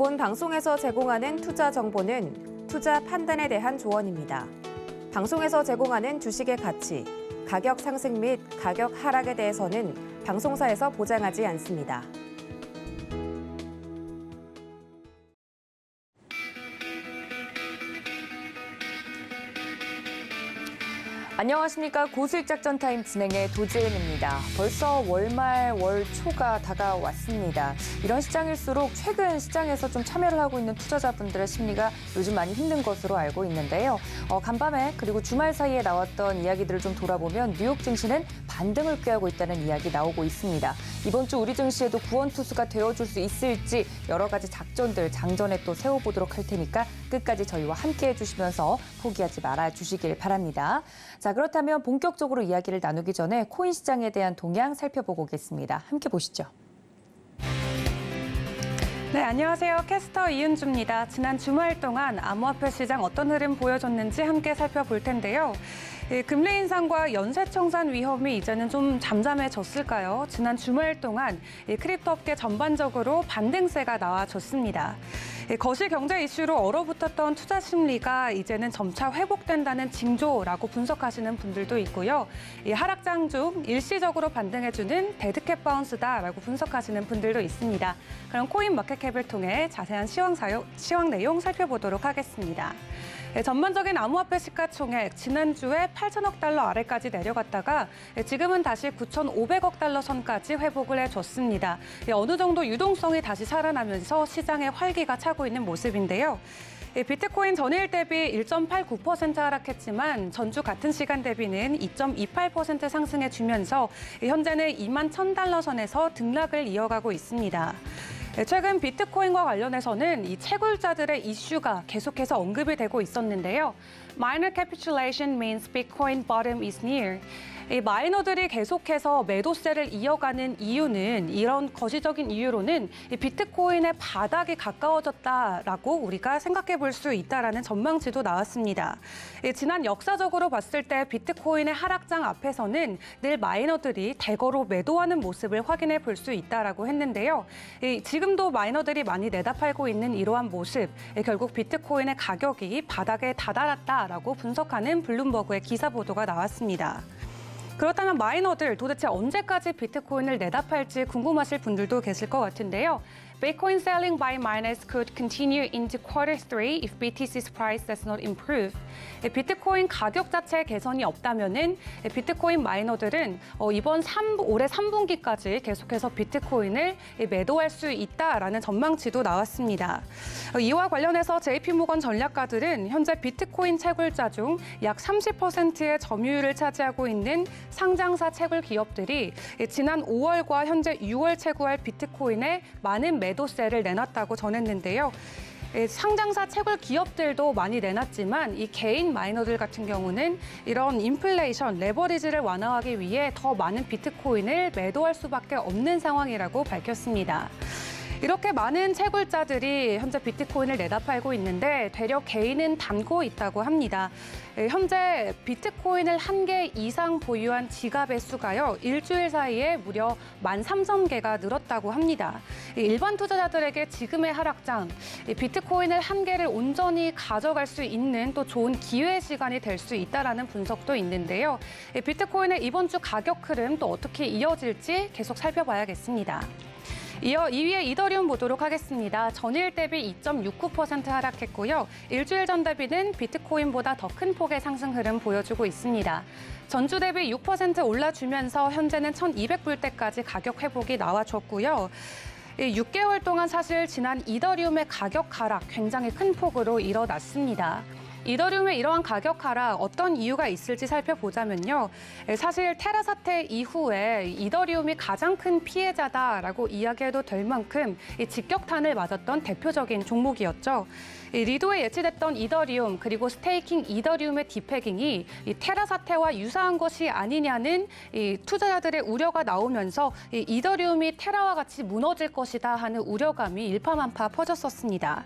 본 방송에서 제공하는 투자 정보는 투자 판단에 대한 조언입니다. 방송에서 제공하는 주식의 가치, 가격 상승 및 가격 하락에 대해서는 방송사에서 보장하지 않습니다. 안녕하십니까. 고수익작전 타임 진행의 도지은입니다. 벌써 월말 월초가 다가왔습니다. 이런 시장일수록 최근 시장에서 좀 참여를 하고 있는 투자자분들의 심리가 요즘 많이 힘든 것으로 알고 있는데요. 간밤에 그리고 주말 사이에 나왔던 이야기들을 좀 돌아보면 뉴욕 증시는 반등을 꾀하고 있다는 이야기 나오고 있습니다. 이번 주 우리 증시에도 구원투수가 되어줄 수 있을지 여러 가지 작전들 장전에 또 세워보도록 할 테니까 끝까지 저희와 함께해 주시면서 포기하지 말아주시길 바랍니다. 자, 그렇다면 본격적으로 이야기를 나누기 전에 코인 시장에 대한 동향 살펴보고 오겠습니다. 함께 보시죠. 네, 안녕하세요. 캐스터 이은주입니다. 지난 주말 동안 암호화폐 시장 어떤 흐름 보여줬는지 함께 살펴볼 텐데요. 금리 인상과 연쇄 청산 위험이 이제는 좀 잠잠해졌을까요? 지난 주말 동안 크립토 업계 전반적으로 반등세가 나와줬습니다. 거시 경제 이슈로 얼어붙었던 투자 심리가 이제는 점차 회복된다는 징조라고 분석하시는 분들도 있고요. 하락장 중 일시적으로 반등해주는 데드캣 바운스다라고 분석하시는 분들도 있습니다. 그럼 코인 마켓캡을 통해 자세한 시황 내용 살펴보도록 하겠습니다. 전반적인 암호화폐 시가총액 지난주에 8천억 달러 아래까지 내려갔다가 지금은 다시 9,500억 달러 선까지 회복을 해줬습니다. 어느 정도 유동성이 다시 살아나면서 시장의 활기가 차고 있는 모습인데요. 비트코인 전일 대비 1.89% 하락했지만 전주 같은 시간 대비는 2.28% 상승해주면서 현재는 2만 1,000달러 선에서 등락을 이어가고 있습니다. 최근 비트코인과 관련해서는 이 채굴자들의 이슈가 계속해서 언급이 되고 있었는데요. Minor capitulation means Bitcoin bottom is near. 이 마이너들이 계속해서 매도세를 이어가는 이유는 이런 거시적인 이유로는 이 비트코인의 바닥이 가까워졌다라고 우리가 생각해 볼 수 있다라는 전망치도 나왔습니다. 지난 역사적으로 봤을 때 비트코인의 하락장 앞에서는 늘 마이너들이 대거로 매도하는 모습을 확인해 볼 수 있다라고 했는데요. 지금도 마이너들이 많이 내다 팔고 있는 이러한 모습, 결국 비트코인의 가격이 바닥에 다다랐다라고 분석하는 블룸버그의 기사 보도가 나왔습니다. 그렇다면 마이너들 도대체 언제까지 비트코인을 내다 팔지 궁금하실 분들도 계실 것 같은데요. Bitcoin selling by miners could continue into Q3 if BTC's price does not improve. 비트코인 가격 자체의 개선이 없다면은 비트코인 마이너들은 이번 올해 3분기까지 계속해서 비트코인을 매도할 수 있다라는 전망치도 나왔습니다. 이와 관련해서 JP모건 전략가들은 현재 비트코인 채굴자 중 약 30%의 점유율을 차지하고 있는 상장사 채굴 기업들이 지난 5월과 현재 6월 채굴할 비트코인에 많은 매도세를 내놨다고 전했는데요. 상장사 채굴 기업들도 많이 내놨지만 이 개인 마이너들 같은 경우는 이런 인플레이션, 레버리지를 완화하기 위해 더 많은 비트코인을 매도할 수밖에 없는 상황이라고 밝혔습니다. 이렇게 많은 채굴자들이 현재 비트코인을 내다 팔고 있는데 되려 개인은 담고 있다고 합니다. 현재 비트코인을 1개 이상 보유한 지갑의 수가요. 일주일 사이에 무려 13,000개가 늘었다고 합니다. 일반 투자자들에게 지금의 하락장, 비트코인을 1개를 온전히 가져갈 수 있는 또 좋은 기회 시간이 될 수 있다라는 분석도 있는데요. 비트코인의 이번 주 가격 흐름 또 어떻게 이어질지 계속 살펴봐야겠습니다. 이어 2위의 이더리움 보도록 하겠습니다. 전일 대비 2.69% 하락했고요. 일주일 전 대비는 비트코인보다 더 큰 폭의 상승 흐름 보여주고 있습니다. 전주 대비 6% 올라주면서 현재는 1,200불대까지 가격 회복이 나와줬고요. 6개월 동안 사실 지난 이더리움의 가격 하락 굉장히 큰 폭으로 일어났습니다. 이더리움의 이러한 가격 하락 어떤 이유가 있을지 살펴보자면요. 사실 테라 사태 이후에 이더리움이 가장 큰 피해자다라고 이야기해도 될 만큼 직격탄을 맞았던 대표적인 종목이었죠. 리도에 예치됐던 이더리움 그리고 스테이킹 이더리움의 디패깅이 이 테라 사태와 유사한 것이 아니냐는 이 투자자들의 우려가 나오면서 이더리움이 테라와 같이 무너질 것이다 하는 우려감이 일파만파 퍼졌었습니다.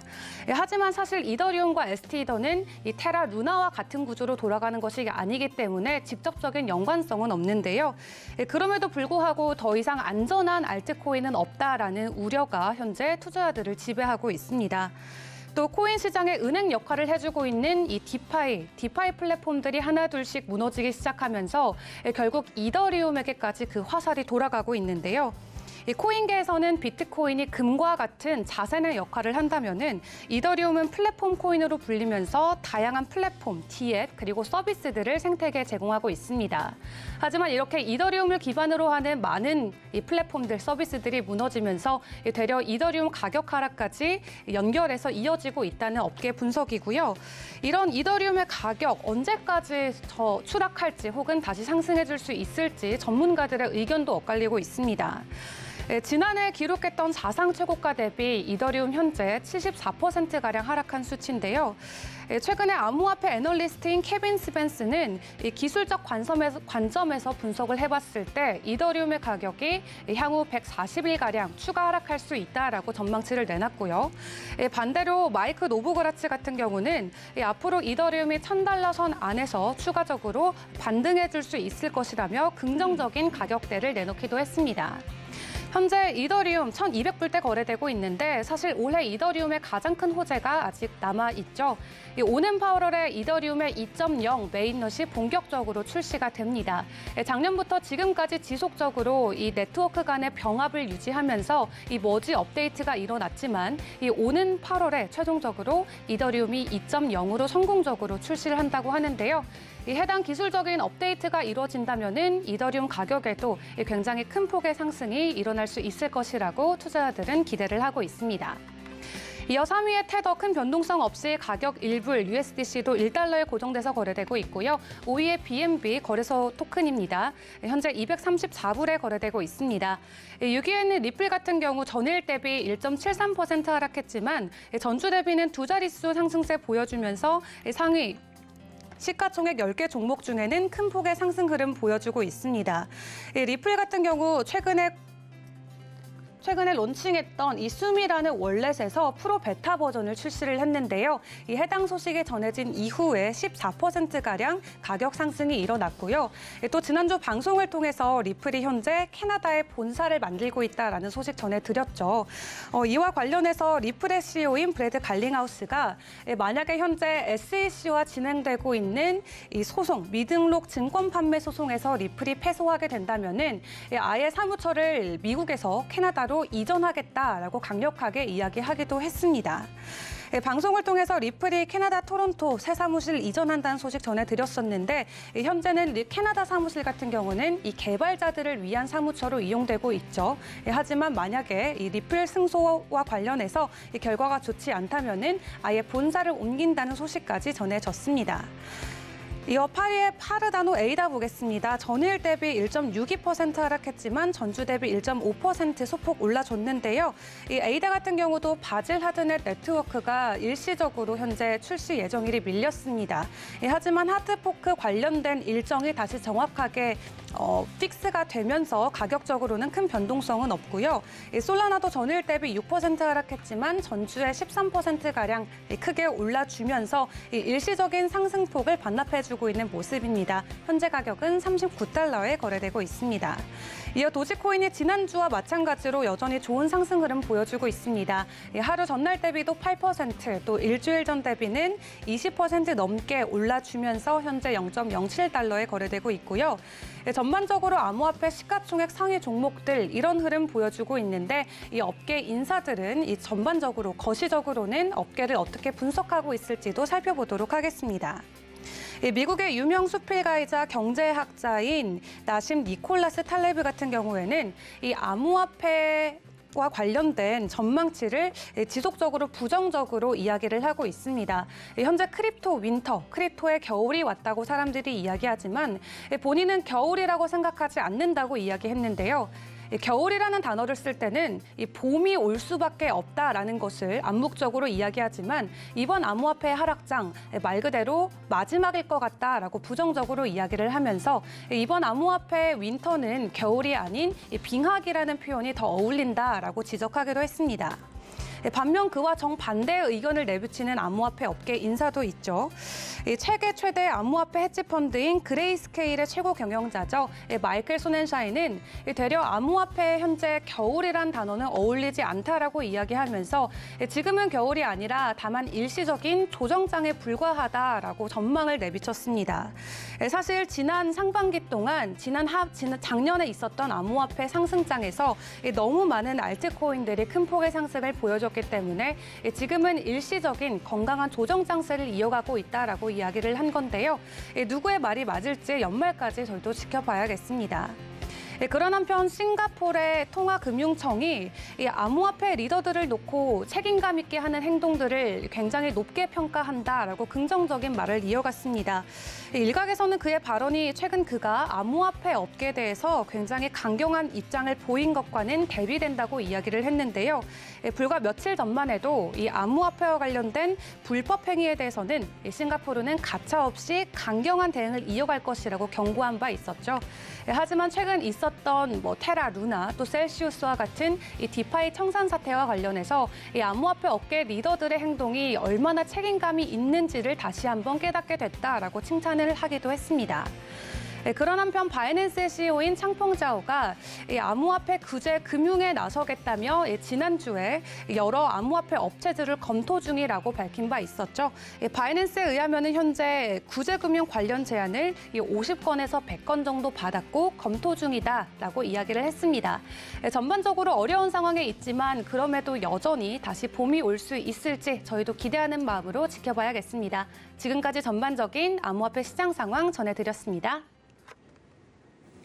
하지만 사실 이더리움과 ST더는 이 이 테라 루나와 같은 구조로 돌아가는 것이 아니기 때문에 직접적인 연관성은 없는데요. 그럼에도 불구하고 더 이상 안전한 알트코인은 없다라는 우려가 현재 투자자들을 지배하고 있습니다. 또 코인 시장의 은행 역할을 해주고 있는 이 디파이 플랫폼들이 하나둘씩 무너지기 시작하면서 결국 이더리움에게까지 그 화살이 돌아가고 있는데요. 이 코인계에서는 비트코인이 금과 같은 자산의 역할을 한다면은 이더리움은 플랫폼 코인으로 불리면서 다양한 플랫폼, 디앱 그리고 서비스들을 생태계에 제공하고 있습니다. 하지만 이렇게 이더리움을 기반으로 하는 많은 이 플랫폼들, 서비스들이 무너지면서 되려 이더리움 가격 하락까지 연결해서 이어지고 있다는 업계 분석이고요. 이런 이더리움의 가격 언제까지 더 추락할지 혹은 다시 상승해줄 수 있을지 전문가들의 의견도 엇갈리고 있습니다. 지난해 기록했던 사상 최고가 대비 이더리움 현재 74%가량 하락한 수치인데요. 최근에 암호화폐 애널리스트인 케빈 스펜스는 기술적 관점에서 분석을 해봤을 때 이더리움의 가격이 향후 140일가량 추가 하락할 수 있다라고 전망치를 내놨고요. 반대로 마이크 노브그라츠 같은 경우는 앞으로 이더리움이 $1,000 선 안에서 추가적으로 반등해줄 수 있을 것이라며 긍정적인 가격대를 내놓기도 했습니다. 현재 이더리움 1,200불대 거래되고 있는데 사실 올해 이더리움의 가장 큰 호재가 아직 남아있죠. 오는 8월에 이더리움의 2.0 메인넛이 본격적으로 출시가 됩니다. 작년부터 지금까지 지속적으로 이 네트워크 간의 병합을 유지하면서 이 머지 업데이트가 일어났지만 이 오는 8월에 최종적으로 이더리움이 2.0으로 성공적으로 출시를 한다고 하는데요. 이 해당 기술적인 업데이트가 이루어진다면은 이더리움 가격에도 굉장히 큰 폭의 상승이 일어날 수 있을 것이라고 투자자들은 기대를 하고 있습니다. 이어 3위의 테더 큰 변동성 없이 가격 1불, USDC도 $1에 고정돼서 거래되고 있고요. 5위의 BNB 거래소 토큰입니다. 현재 234불에 거래되고 있습니다. 6위에는 리플 같은 경우 전일 대비 1.73% 하락했지만 전주 대비는 두 자릿수 상승세 보여주면서 상위 시가총액 10개 종목 중에는 큰 폭의 상승 흐름 보여주고 있습니다. 리플 같은 경우 최근에 론칭했던 이 숨이라는 월렛에서 프로 베타 버전을 출시를 했는데요. 이 해당 소식이 전해진 이후에 14%가량 가격 상승이 일어났고요. 또 지난주 방송을 통해서 리플이 현재 캐나다에 본사를 만들고 있다라는 소식 전해드렸죠. 이와 관련해서 리플의 CEO인 브래드 갈링하우스가 만약에 현재 SEC와 진행되고 있는 이 소송, 미등록 증권 판매 소송에서 리플이 패소하게 된다면은 아예 사무처를 미국에서 캐나다로 이전하겠다라고 강력하게 이야기하기도 했습니다. 방송을 통해서 리플이 캐나다 토론토 새 사무실 이전한다는 소식 전해드렸었는데 현재는 캐나다 사무실 같은 경우는 이 개발자들을 위한 사무처로 이용되고 있죠. 하지만 만약에 이 리플 승소와 관련해서 이 결과가 좋지 않다면은 아예 본사를 옮긴다는 소식까지 전해졌습니다. 이어 8위의 파르다노 에이다 보겠습니다. 전일 대비 1.62% 하락했지만 전주 대비 1.5% 소폭 올라줬는데요. 이 에이다 같은 경우도 바질 하드넷 네트워크가 일시적으로 현재 출시 예정일이 밀렸습니다. 하지만 하드포크 관련된 일정이 다시 정확하게 픽스가 되면서 가격적으로는 큰 변동성은 없고요. 솔라나도 전일 대비 6% 하락했지만 전주에 13%가량 크게 올라주면서 일시적인 상승폭을 반납해주고 있는 모습입니다. 현재 가격은 $39에 거래되고 있습니다. 이어 도지코인이 지난주와 마찬가지로 여전히 좋은 상승 흐름 보여주고 있습니다. 하루 전날 대비도 8%, 또 일주일 전 대비는 20% 넘게 올라주면서 현재 $0.07에 거래되고 있고요. 전반적으로 암호화폐 시가총액 상위 종목들 이런 흐름 보여주고 있는데 이 업계 인사들은 이 전반적으로 거시적으로는 업계를 어떻게 분석하고 있을지도 살펴보도록 하겠습니다. 미국의 유명 수필가이자 경제학자인 나심 니콜라스 탈레브 같은 경우에는 이 암호화폐와 관련된 전망치를 지속적으로 부정적으로 이야기를 하고 있습니다. 현재 크립토 윈터, 크립토의 겨울이 왔다고 사람들이 이야기하지만 본인은 겨울이라고 생각하지 않는다고 이야기했는데요. 겨울이라는 단어를 쓸 때는 이 봄이 올 수밖에 없다라는 것을 암묵적으로 이야기하지만 이번 암호화폐 하락장 말 그대로 마지막일 것 같다라고 부정적으로 이야기를 하면서 이번 암호화폐 윈터는 겨울이 아닌 빙하기라는 표현이 더 어울린다라고 지적하기도 했습니다. 반면 그와 정반대의 의견을 내비치는 암호화폐 업계 인사도 있죠. 세계 최대 암호화폐 헤지펀드인 그레이스케일의 최고 경영자죠. 마이클 소넨샤인은 되려 암호화폐에 현재 겨울이란 단어는 어울리지 않다라고 이야기하면서 지금은 겨울이 아니라 다만 일시적인 조정장에 불과하다라고 전망을 내비쳤습니다. 사실 지난 상반기 동안 작년에 있었던 암호화폐 상승장에서 너무 많은 알트코인들이 큰 폭의 상승을 보여줬기 때문에 지금은 일시적인 건강한 조정 장세를 이어가고 있다라고 이야기를 한 건데요. 누구의 말이 맞을지 연말까지 저희도 지켜봐야겠습니다. 그런 한편 싱가포르의 통화금융청이 이 암호화폐 리더들을 놓고 책임감 있게 하는 행동들을 굉장히 높게 평가한다라고 긍정적인 말을 이어갔습니다. 일각에서는 그의 발언이 최근 그가 암호화폐 업계에 대해서 굉장히 강경한 입장을 보인 것과는 대비된다고 이야기를 했는데요. 불과 며칠 전만 해도 이 암호화폐와 관련된 불법 행위에 대해서는 싱가포르는 가차없이 강경한 대응을 이어갈 것이라고 경고한 바 있었죠. 하지만 최근 있었던 테라, 루나, 또 셀시우스와 같은 이 디파이 청산 사태와 관련해서 이 암호화폐 업계 리더들의 행동이 얼마나 책임감이 있는지를 다시 한번 깨닫게 됐다라고 칭찬을 하기도 했습니다. 그런 한편 바이낸스의 CEO인 창펑자오가 암호화폐 규제 금융에 나서겠다며 지난주에 여러 암호화폐 업체들을 검토 중이라고 밝힌 바 있었죠. 바이낸스에 의하면 현재 규제 금융 관련 제안을 50건에서 100건 정도 받았고 검토 중이다라고 이야기를 했습니다. 전반적으로 어려운 상황에 있지만 그럼에도 여전히 다시 봄이 올 수 있을지 저희도 기대하는 마음으로 지켜봐야겠습니다. 지금까지 전반적인 암호화폐 시장 상황 전해드렸습니다.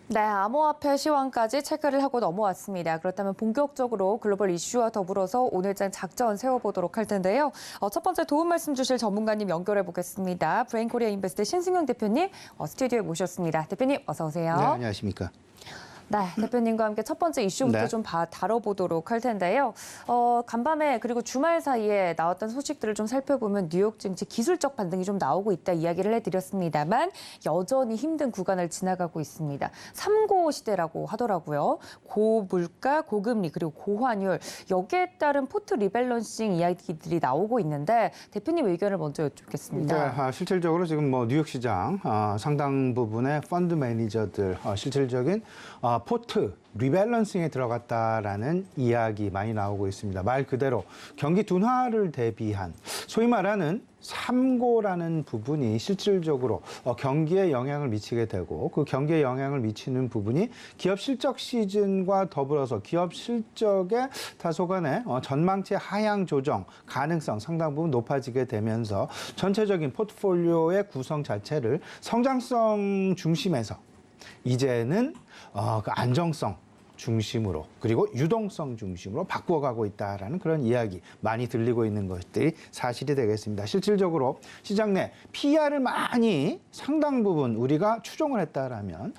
네, 암호화폐 시황까지 체크를 하고 넘어왔습니다. 그렇다면 본격적으로 글로벌 이슈와 더불어서 오늘장 작전 세워보도록 할 텐데요. 첫 번째 도움 말씀 주실 전문가님 연결해 보겠습니다. 브레인코리아 인베스트 신승영 대표님 스튜디오에 모셨습니다. 대표님 어서 오세요. 네, 안녕하십니까. 네, 대표님과 함께 첫 번째 이슈부터 네. 좀 다뤄보도록 할 텐데요. 간밤에 그리고 주말 사이에 나왔던 소식들을 좀 살펴보면 뉴욕 증시 기술적 반등이 좀 나오고 있다 이야기를 해드렸습니다만 여전히 힘든 구간을 지나가고 있습니다. 3고 시대라고 하더라고요. 고물가, 고금리 그리고 고환율 여기에 따른 포트 리밸런싱 이야기들이 나오고 있는데 대표님 의견을 먼저 여쭙겠습니다. 네, 실질적으로 지금 뉴욕 시장 상당 부분의 펀드 매니저들 실질적인 포트 리밸런싱에 들어갔다라는 이야기 많이 나오고 있습니다. 말 그대로 경기 둔화를 대비한 소위 말하는 3고라는 부분이 실질적으로 경기에 영향을 미치게 되고 그 경기에 영향을 미치는 부분이 기업 실적 시즌과 더불어서 기업 실적의 다소간의 전망치 하향 조정 가능성 상당 부분 높아지게 되면서 전체적인 포트폴리오의 구성 자체를 성장성 중심에서 이제는 그 안정성 중심으로 그리고 유동성 중심으로 바꾸어가고 있다라는 그런 이야기 많이 들리고 있는 것들이 사실이 되겠습니다. 실질적으로 시장 내 PER을 많이 상당 부분 우리가 추정을 했다라면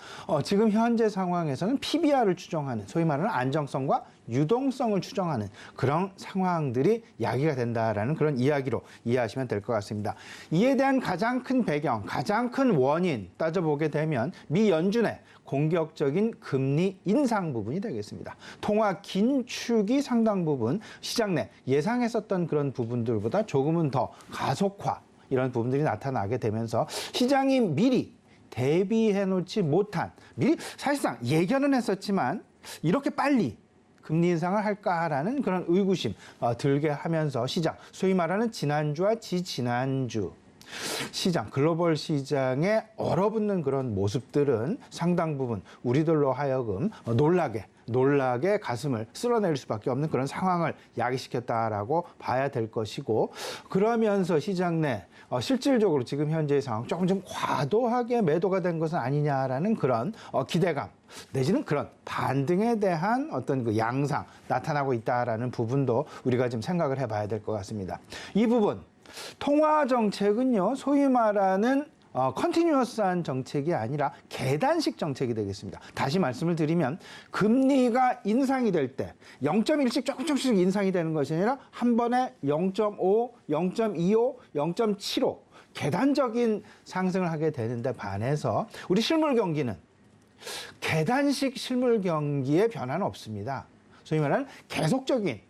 지금 현재 상황에서는 PBR을 추정하는 소위 말하는 안정성과 유동성을 추정하는 그런 상황들이 야기가 된다라는 그런 이야기로 이해하시면 될 것 같습니다. 이에 대한 가장 큰 배경, 가장 큰 원인 따져보게 되면 미 연준의 공격적인 금리 인상 부분이 되겠습니다. 통화 긴축이 상당 부분 시장 내 예상했었던 그런 부분들보다 조금은 더 가속화 이런 부분들이 나타나게 되면서 시장이 미리 대비해놓지 못한 미리 사실상 예견은 했었지만 이렇게 빨리 금리 인상을 할까라는 그런 의구심 들게 하면서 시장, 소위 말하는 지난주와 지지난주 시장, 글로벌 시장에 얼어붙는 그런 모습들은 상당 부분 우리들로 하여금 놀라게 가슴을 쓸어낼 수밖에 없는 그런 상황을 야기시켰다라고 봐야 될 것이고 그러면서 시장 내 실질적으로 지금 현재의 상황 조금 좀 과도하게 매도가 된 것은 아니냐라는 그런 기대감 내지는 그런 반등에 대한 어떤 그 양상 나타나고 있다라는 부분도 우리가 좀 생각을 해봐야 될 것 같습니다. 이 부분 통화 정책은요 소위 말하는 컨티뉴어스한 정책이 아니라 계단식 정책이 되겠습니다. 다시 말씀을 드리면 금리가 인상이 될 때 0.1씩 조금씩 인상이 되는 것이 아니라 한 번에 0.5, 0.25, 0.75 계단적인 상승을 하게 되는데 반해서 우리 실물 경기는 계단식 실물 경기의 변화는 없습니다. 소위 말하는 계속적인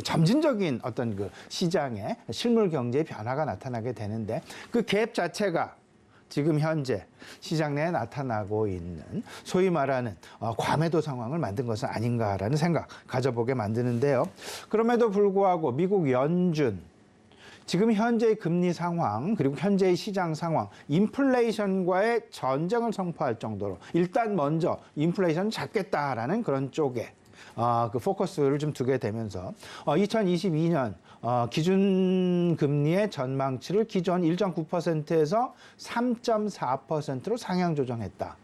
점진적인 어떤 그 시장의 실물 경제의 변화가 나타나게 되는데 그 갭 자체가 지금 현재 시장 내에 나타나고 있는 소위 말하는 과매도 상황을 만든 것은 아닌가라는 생각 가져보게 만드는데요. 그럼에도 불구하고 미국 연준 지금 현재의 금리 상황 그리고 현재의 시장 상황 인플레이션과의 전쟁을 선포할 정도로 일단 먼저 인플레이션 잡겠다라는 그런 쪽에 그 포커스를 좀 두게 되면서 2022년 기준 금리의 전망치를 기존 1.9%에서 3.4%로 상향 조정했다.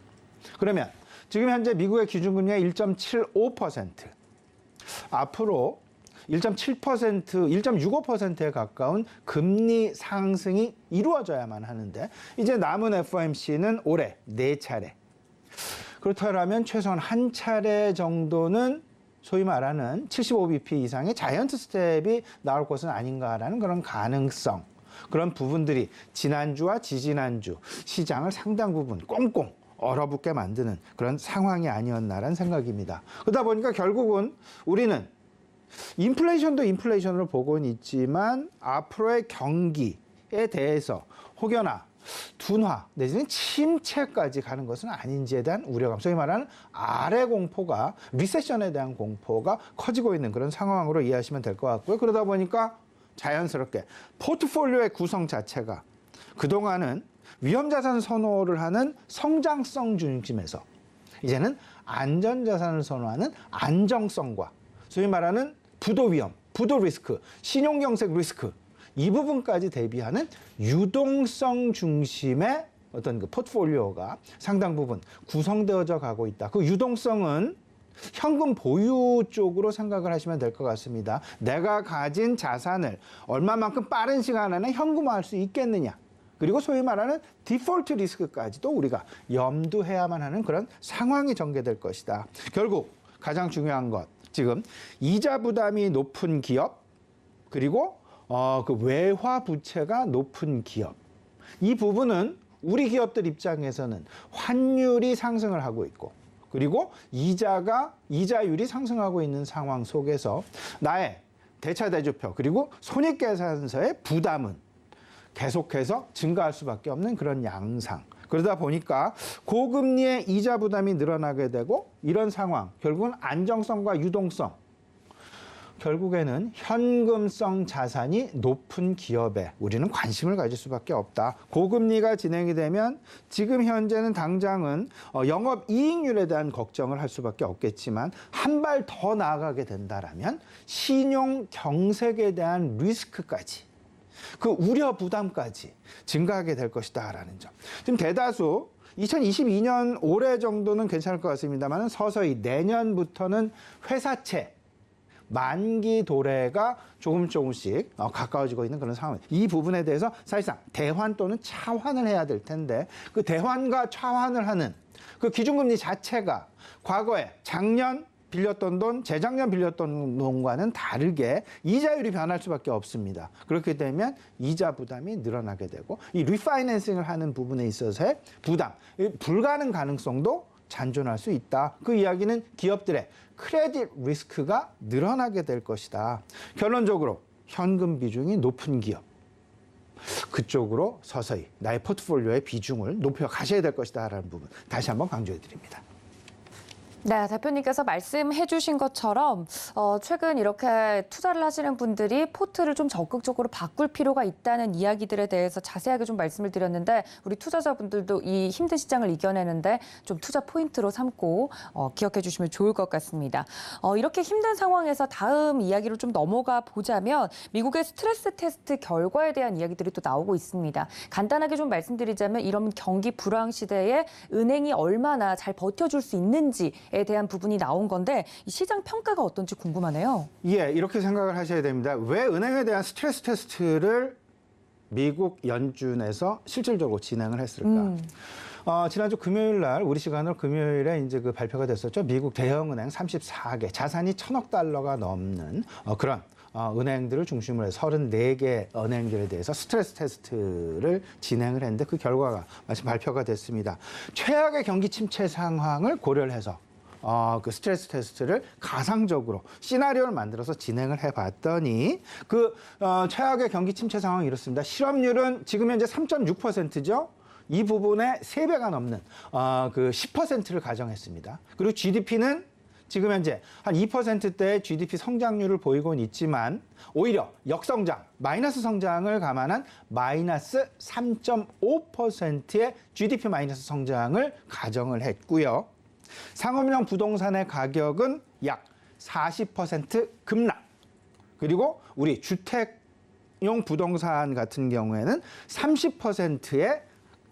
그러면 지금 현재 미국의 기준 금리가 1.75%. 앞으로 1.7%, 1.65%에 가까운 금리 상승이 이루어져야만 하는데 이제 남은 FOMC는 올해 4차례. 그렇다면 최소한 한 차례 정도는 소위 말하는 75bp 이상의 자이언트 스텝이 나올 것은 아닌가라는 그런 가능성. 그런 부분들이 지난주와 지지난주 시장을 상당 부분 꽁꽁 얼어붙게 만드는 그런 상황이 아니었나라는 생각입니다. 그러다 보니까 결국은 우리는 인플레이션도 인플레이션으로 보고는 있지만 앞으로의 경기에 대해서 혹여나 둔화 내지는 침체까지 가는 것은 아닌지에 대한 우려감, 소위 말하는 아래 공포가 리세션에 대한 공포가 커지고 있는 그런 상황으로 이해하시면 될 것 같고요. 그러다 보니까 자연스럽게 포트폴리오의 구성 자체가 그동안은 위험자산 선호를 하는 성장성 중심에서 이제는 안전자산을 선호하는 안정성과 소위 말하는 부도 위험, 부도 리스크, 신용경색 리스크 이 부분까지 대비하는 유동성 중심의 어떤 그 포트폴리오가 상당 부분 구성되어져 가고 있다. 그 유동성은 현금 보유 쪽으로 생각을 하시면 될 것 같습니다. 내가 가진 자산을 얼마만큼 빠른 시간 안에 현금화할 수 있겠느냐. 그리고 소위 말하는 디폴트 리스크까지도 우리가 염두해야만 하는 그런 상황이 전개될 것이다. 결국 가장 중요한 것, 지금 이자 부담이 높은 기업, 그리고 그 외화 부채가 높은 기업. 이 부분은 우리 기업들 입장에서는 환율이 상승을 하고 있고 그리고 이자율이 상승하고 있는 상황 속에서 나의 대차대조표 그리고 손익계산서의 부담은 계속해서 증가할 수밖에 없는 그런 양상. 그러다 보니까 고금리의 이자 부담이 늘어나게 되고 이런 상황, 결국은 안정성과 유동성, 결국에는 현금성 자산이 높은 기업에 우리는 관심을 가질 수밖에 없다. 고금리가 진행이 되면 지금 현재는 당장은 영업이익률에 대한 걱정을 할 수밖에 없겠지만 한 발 더 나아가게 된다라면 신용 경색에 대한 리스크까지 그 우려 부담까지 증가하게 될 것이다라는 점. 지금 대다수 2022년 올해 정도는 괜찮을 것 같습니다만 서서히 내년부터는 회사채 만기 도래가 조금씩 가까워지고 있는 그런 상황입니다. 이 부분에 대해서 사실상 대환 또는 차환을 해야 될 텐데 그 대환과 차환을 하는 그 기준금리 자체가 과거에 작년 빌렸던 돈, 재작년 빌렸던 돈과는 다르게 이자율이 변할 수밖에 없습니다. 그렇게 되면 이자 부담이 늘어나게 되고 이 리파이낸싱을 하는 부분에 있어서의 부담, 불가능 가능성도 잔존할 수 있다. 그 이야기는 기업들의 크레딧 리스크가 늘어나게 될 것이다. 결론적으로 현금 비중이 높은 기업, 그쪽으로 서서히 나의 포트폴리오의 비중을 높여 가셔야 될 것이다라는 부분 다시 한번 강조해 드립니다. 네, 대표님께서 말씀해 주신 것처럼 최근 이렇게 투자를 하시는 분들이 포트를 좀 적극적으로 바꿀 필요가 있다는 이야기들에 대해서 자세하게 좀 말씀을 드렸는데 우리 투자자분들도 이 힘든 시장을 이겨내는데 좀 투자 포인트로 삼고 기억해 주시면 좋을 것 같습니다. 이렇게 힘든 상황에서 다음 이야기로 좀 넘어가 보자면 미국의 스트레스 테스트 결과에 대한 이야기들이 또 나오고 있습니다. 간단하게 좀 말씀드리자면 이런 경기 불황 시대에 은행이 얼마나 잘 버텨줄 수 있는지 에 대한 부분이 나온 건데 이 시장 평가가 어떤지 궁금하네요. 예, 이렇게 생각을 하셔야 됩니다. 왜 은행에 대한 스트레스 테스트를 미국 연준에서 실질적으로 진행을 했을까? 지난주 금요일 날 우리 시간으로 금요일에 이제 그 발표가 됐었죠. 미국 대형은행 34개 자산이 1,000억 달러가 넘는 그런 은행들을 중심으로 해서 34개 은행들에 대해서 스트레스 테스트를 진행을 했는데 그 결과가 마침 발표가 됐습니다. 최악의 경기 침체 상황을 고려를 해서 그 스트레스 테스트를 가상적으로 시나리오를 만들어서 진행을 해봤더니 최악의 경기 침체 상황이 이렇습니다. 실업률은 지금 현재 3.6%죠. 이 부분의 3배가 넘는 그 10%를 가정했습니다. 그리고 GDP는 지금 현재 한 2%대의 GDP 성장률을 보이고는 있지만 오히려 역성장, 마이너스 성장을 감안한 마이너스 3.5%의 GDP 마이너스 성장을 가정을 했고요. 상업용 부동산의 가격은 약 40% 급락. 그리고 우리 주택용 부동산 같은 경우에는 30%의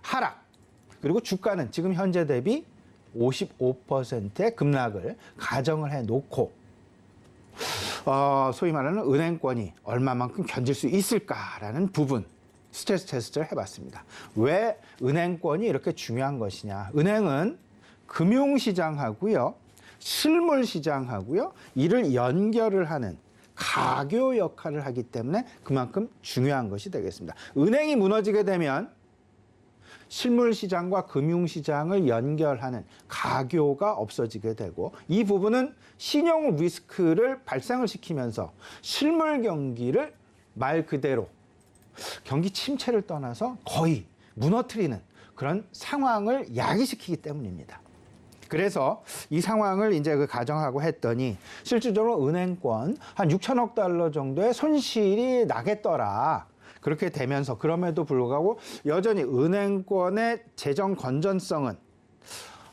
하락. 그리고 주가는 지금 현재 대비 55%의 급락을 가정을 해놓고 소위 말하는 은행권이 얼마만큼 견딜 수 있을까라는 부분 스트레스 테스트를 해봤습니다. 왜 은행권이 이렇게 중요한 것이냐. 은행은 금융시장하고요. 실물시장하고요. 이를 연결을 하는 가교 역할을 하기 때문에 그만큼 중요한 것이 되겠습니다. 은행이 무너지게 되면 실물시장과 금융시장을 연결하는 가교가 없어지게 되고 이 부분은 신용 리스크를 발생을 시키면서 실물 경기를 말 그대로 경기 침체를 떠나서 거의 무너뜨리는 그런 상황을 야기시키기 때문입니다. 그래서 이 상황을 이제 가정하고 했더니 실질적으로 은행권 한 6천억 달러 정도의 손실이 나겠더라. 그렇게 되면서 그럼에도 불구하고 여전히 은행권의 재정 건전성은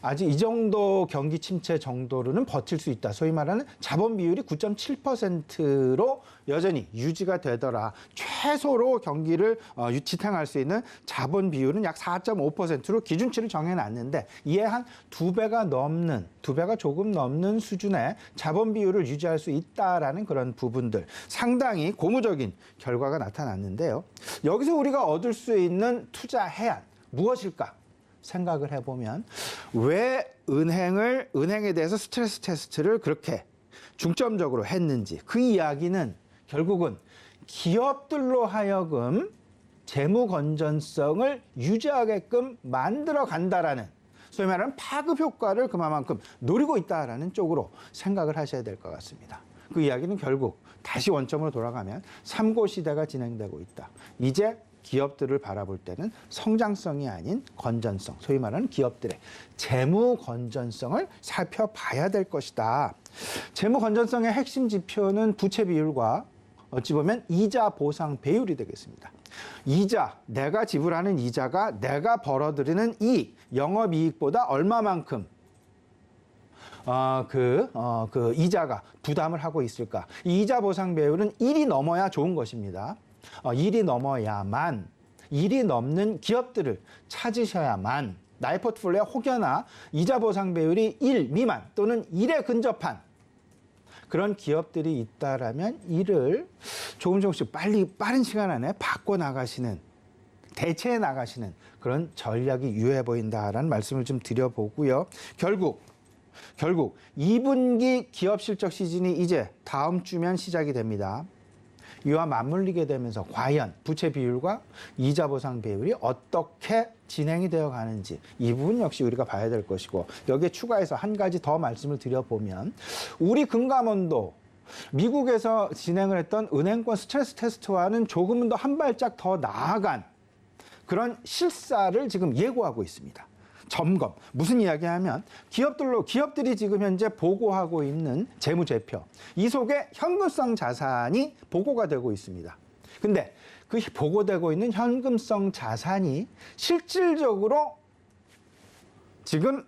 아직 이 정도 경기 침체 정도로는 버틸 수 있다. 소위 말하는 자본 비율이 9.7%로 여전히 유지가 되더라. 최소로 경기를 지탱할 수 있는 자본 비율은 약 4.5%로 기준치를 정해놨는데 이에 한 2배가 조금 넘는 수준의 자본 비율을 유지할 수 있다라는 그런 부분들 상당히 고무적인 결과가 나타났는데요. 여기서 우리가 얻을 수 있는 투자 해안 무엇일까? 생각을 해보면 왜 은행에 대해서 스트레스 테스트를 그렇게 중점적으로 했는지 그 이야기는 결국은 기업들로 하여금 재무 건전성을 유지하게끔 만들어 간다라는 소위 말하는 파급 효과를 그만큼 노리고 있다라는 쪽으로 생각을 하셔야 될 것 같습니다. 그 이야기는 결국 다시 원점으로 돌아가면 3고 시대가 진행되고 있다. 이제 기업들을 바라볼 때는 성장성이 아닌 건전성, 소위 말하는 기업들의 재무 건전성을 살펴봐야 될 것이다. 재무 건전성의 핵심 지표는 부채 비율과 어찌 보면 이자 보상 배율이 되겠습니다. 이자, 내가 지불하는 이자가 내가 벌어들이는 이익, 영업이익보다 얼마만큼 이자가 부담을 하고 있을까? 이 이자 보상 배율은 1이 넘어야 좋은 것입니다. 1이 넘어야만 1이 넘는 기업들을 찾으셔야만 나의 포트폴리오에 혹여나 이자 보상 배율이 1 미만 또는 1에 근접한 그런 기업들이 있다라면 이를 조금씩 빠른 시간 안에 바꿔나가시는 대체해 나가시는 그런 전략이 유효해 보인다라는 말씀을 좀 드려보고요. 결국 2분기 기업 실적 시즌이 이제 다음 주면 시작이 됩니다. 이와 맞물리게 되면서 과연 부채 비율과 이자 보상 배율이 어떻게 진행이 되어 가는지 이 부분 역시 우리가 봐야 될 것이고 여기에 추가해서 한 가지 더 말씀을 드려보면 우리 금감원도 미국에서 진행을 했던 은행권 스트레스 테스트와는 조금은 더 한 발짝 더 나아간 그런 실사를 지금 예고하고 있습니다. 점검. 무슨 이야기하면 기업들이 지금 현재 보고하고 있는 재무제표. 이 속에 현금성 자산이 보고가 되고 있습니다. 근데 그 보고되고 있는 현금성 자산이 실질적으로 지금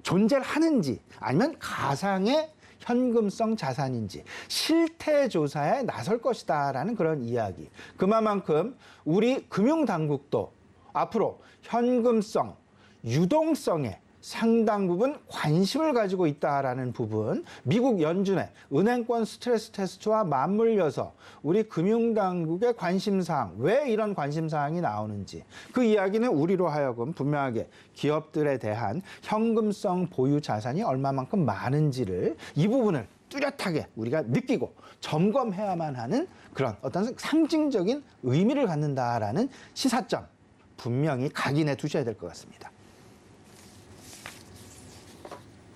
존재를 하는지 아니면 가상의 현금성 자산인지 실태 조사에 나설 것이다라는 그런 이야기. 그만큼 우리 금융당국도 앞으로 현금성 유동성에 상당 부분 관심을 가지고 있다라는 부분, 미국 연준의 은행권 스트레스 테스트와 맞물려서 우리 금융당국의 관심사항, 왜 이런 관심사항이 나오는지 그 이야기는 우리로 하여금 분명하게 기업들에 대한 현금성 보유 자산이 얼마만큼 많은지를 이 부분을 뚜렷하게 우리가 느끼고 점검해야만 하는 그런 어떤 상징적인 의미를 갖는다라는 시사점 분명히 각인해 두셔야 될 것 같습니다.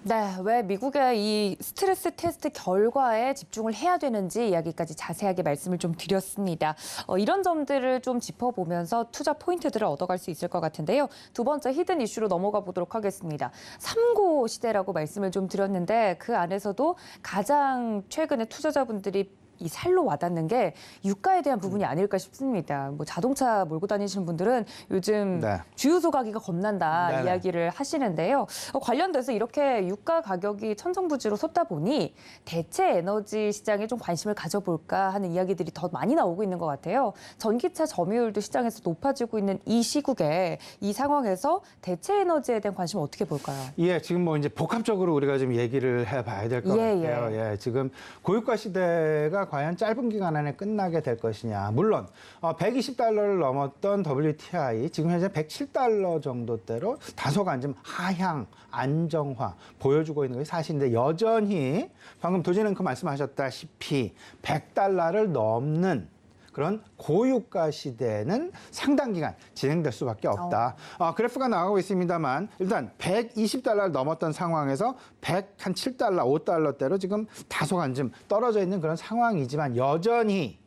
네, 왜 미국의 이 스트레스 테스트 결과에 집중을 해야 되는지 이야기까지 자세하게 말씀을 좀 드렸습니다. 이런 점들을 좀 짚어보면서 투자 포인트들을 얻어갈 수 있을 것 같은데요. 두 번째 히든 이슈로 넘어가 보도록 하겠습니다. 3고 시대라고 말씀을 좀 드렸는데 그 안에서도 가장 최근에 투자자분들이 이 살로 와닿는 게 유가에 대한 부분이 아닐까 싶습니다. 뭐 자동차 몰고 다니시는 분들은 요즘 네. 주유소 가기가 겁난다 네네. 이야기를 하시는데요. 관련돼서 이렇게 유가 가격이 천정부지로 솟다 보니 대체 에너지 시장에 좀 관심을 가져볼까 하는 이야기들이 더 많이 나오고 있는 것 같아요. 전기차 점유율도 시장에서 높아지고 있는 이 시국에 이 상황에서 대체 에너지에 대한 관심을 어떻게 볼까요? 예, 지금 뭐 이제 복합적으로 우리가 좀 얘기를 해봐야 될 것 예, 같아요. 예, 지금 고유가 시대가 과연 짧은 기간 안에 끝나게 될 것이냐. 물론 120달러를 넘었던 WTI 지금 현재 107달러 정도대로 다소간 좀 하향, 안정화 보여주고 있는 것이 사실인데 여전히 방금 도진앵커 말씀하셨다시피 100달러를 넘는 그런 고유가 시대는 상당 기간 진행될 수밖에 없다. 그래프가 나가고 있습니다만 일단 120달러를 넘었던 상황에서 107달러, 5달러대로 지금 다소간 좀 떨어져 있는 그런 상황이지만 여전히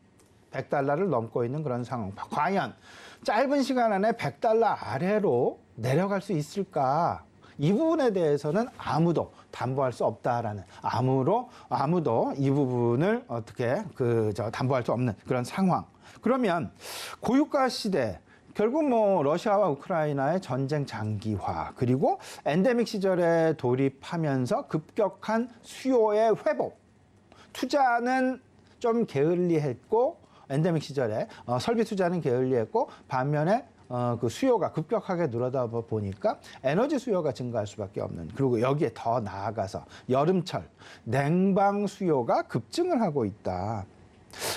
100달러를 넘고 있는 그런 상황. 과연 짧은 시간 안에 100달러 아래로 내려갈 수 있을까? 이 부분에 대해서는 아무도 담보할 수 없다라는 아무도 이 부분을 어떻게 담보할 수 없는 그런 상황. 그러면 고유가 시대 결국 뭐 러시아와 우크라이나의 전쟁 장기화 그리고 엔데믹 시절에 돌입하면서 급격한 수요의 회복. 투자는 좀 게을리했고 엔데믹 시절에 설비 투자는 게을리했고 반면에 그 수요가 급격하게 늘어다 보니까 에너지 수요가 증가할 수밖에 없는 그리고 여기에 더 나아가서 여름철 냉방 수요가 급증을 하고 있다.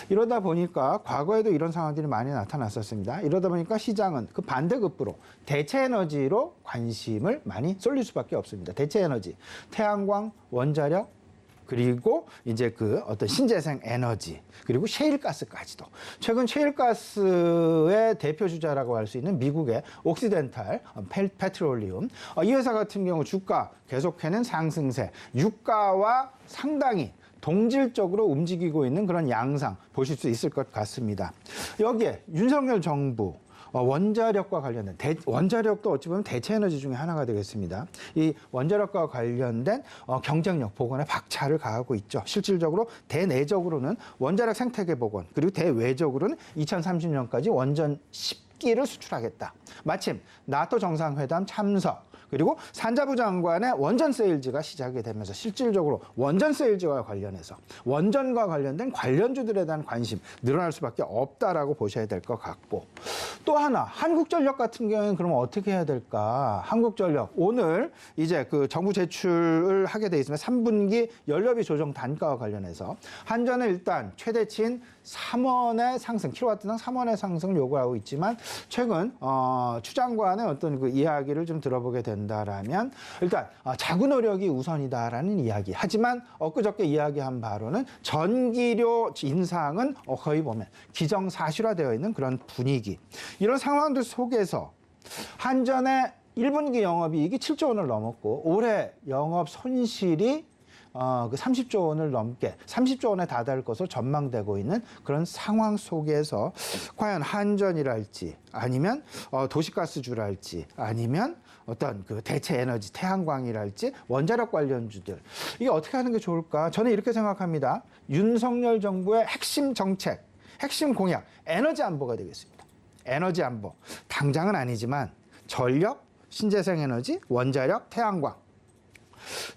이러다 보니까 과거에도 이런 상황들이 많이 나타났었습니다. 이러다 보니까 시장은 그 반대급부로 대체 에너지로 관심을 많이 쏠릴 수밖에 없습니다. 대체 에너지, 태양광, 원자력, 그리고 이제 그 어떤 신재생 에너지, 그리고 셰일가스까지도. 최근 셰일가스의 대표 주자라고 할 수 있는 미국의 옥시덴탈 페트롤리움. 이 회사 같은 경우 주가 계속해낸 상승세, 유가와 상당히 동질적으로 움직이고 있는 그런 양상 보실 수 있을 것 같습니다. 여기에 윤석열 정부 원자력과 관련된 원자력도 어찌 보면 대체 에너지 중에 하나가 되겠습니다. 이 원자력과 관련된 경쟁력 복원에 박차를 가하고 있죠. 실질적으로 대내적으로는 원자력 생태계 복원 그리고 대외적으로는 2030년까지 원전 10기를 수출하겠다. 마침 나토 정상회담 참석 그리고 산자부 장관의 원전 세일즈가 시작이 되면서 실질적으로 원전 세일즈와 관련해서 원전과 관련된 관련주들에 대한 관심 늘어날 수밖에 없다라고 보셔야 될 것 같고 또 하나 한국전력 같은 경우에는 그러면 어떻게 해야 될까? 한국전력 오늘 이제 그 정부 제출을 하게 돼 있으면 3분기 연료비 조정 단가와 관련해서 한전은 일단 최대치인 3원의 상승, 킬로와트당 3원의 상승을 요구하고 있지만 최근 추 장관의 어떤 그 이야기를 좀 들어보게 된다라면 일단 자구 노력이 우선이다라는 이야기. 하지만 엊그저께 이야기한 바로는 전기료 인상은 거의 보면 기정사실화되어 있는 그런 분위기. 이런 상황들 속에서 한전의 1분기 영업이익이 7조 원을 넘었고 올해 영업 손실이 그 30조 원을 넘게 30조 원에 다다를 것으로 전망되고 있는 그런 상황 속에서 과연 한전이랄지 아니면 도시가스주랄지 아니면 어떤 그 대체 에너지 태양광이랄지 원자력 관련주들 이게 어떻게 하는 게 좋을까? 저는 이렇게 생각합니다. 윤석열 정부의 핵심 정책, 핵심 공약 에너지 안보가 되겠습니다. 에너지 안보 당장은 아니지만 전력, 신재생 에너지, 원자력, 태양광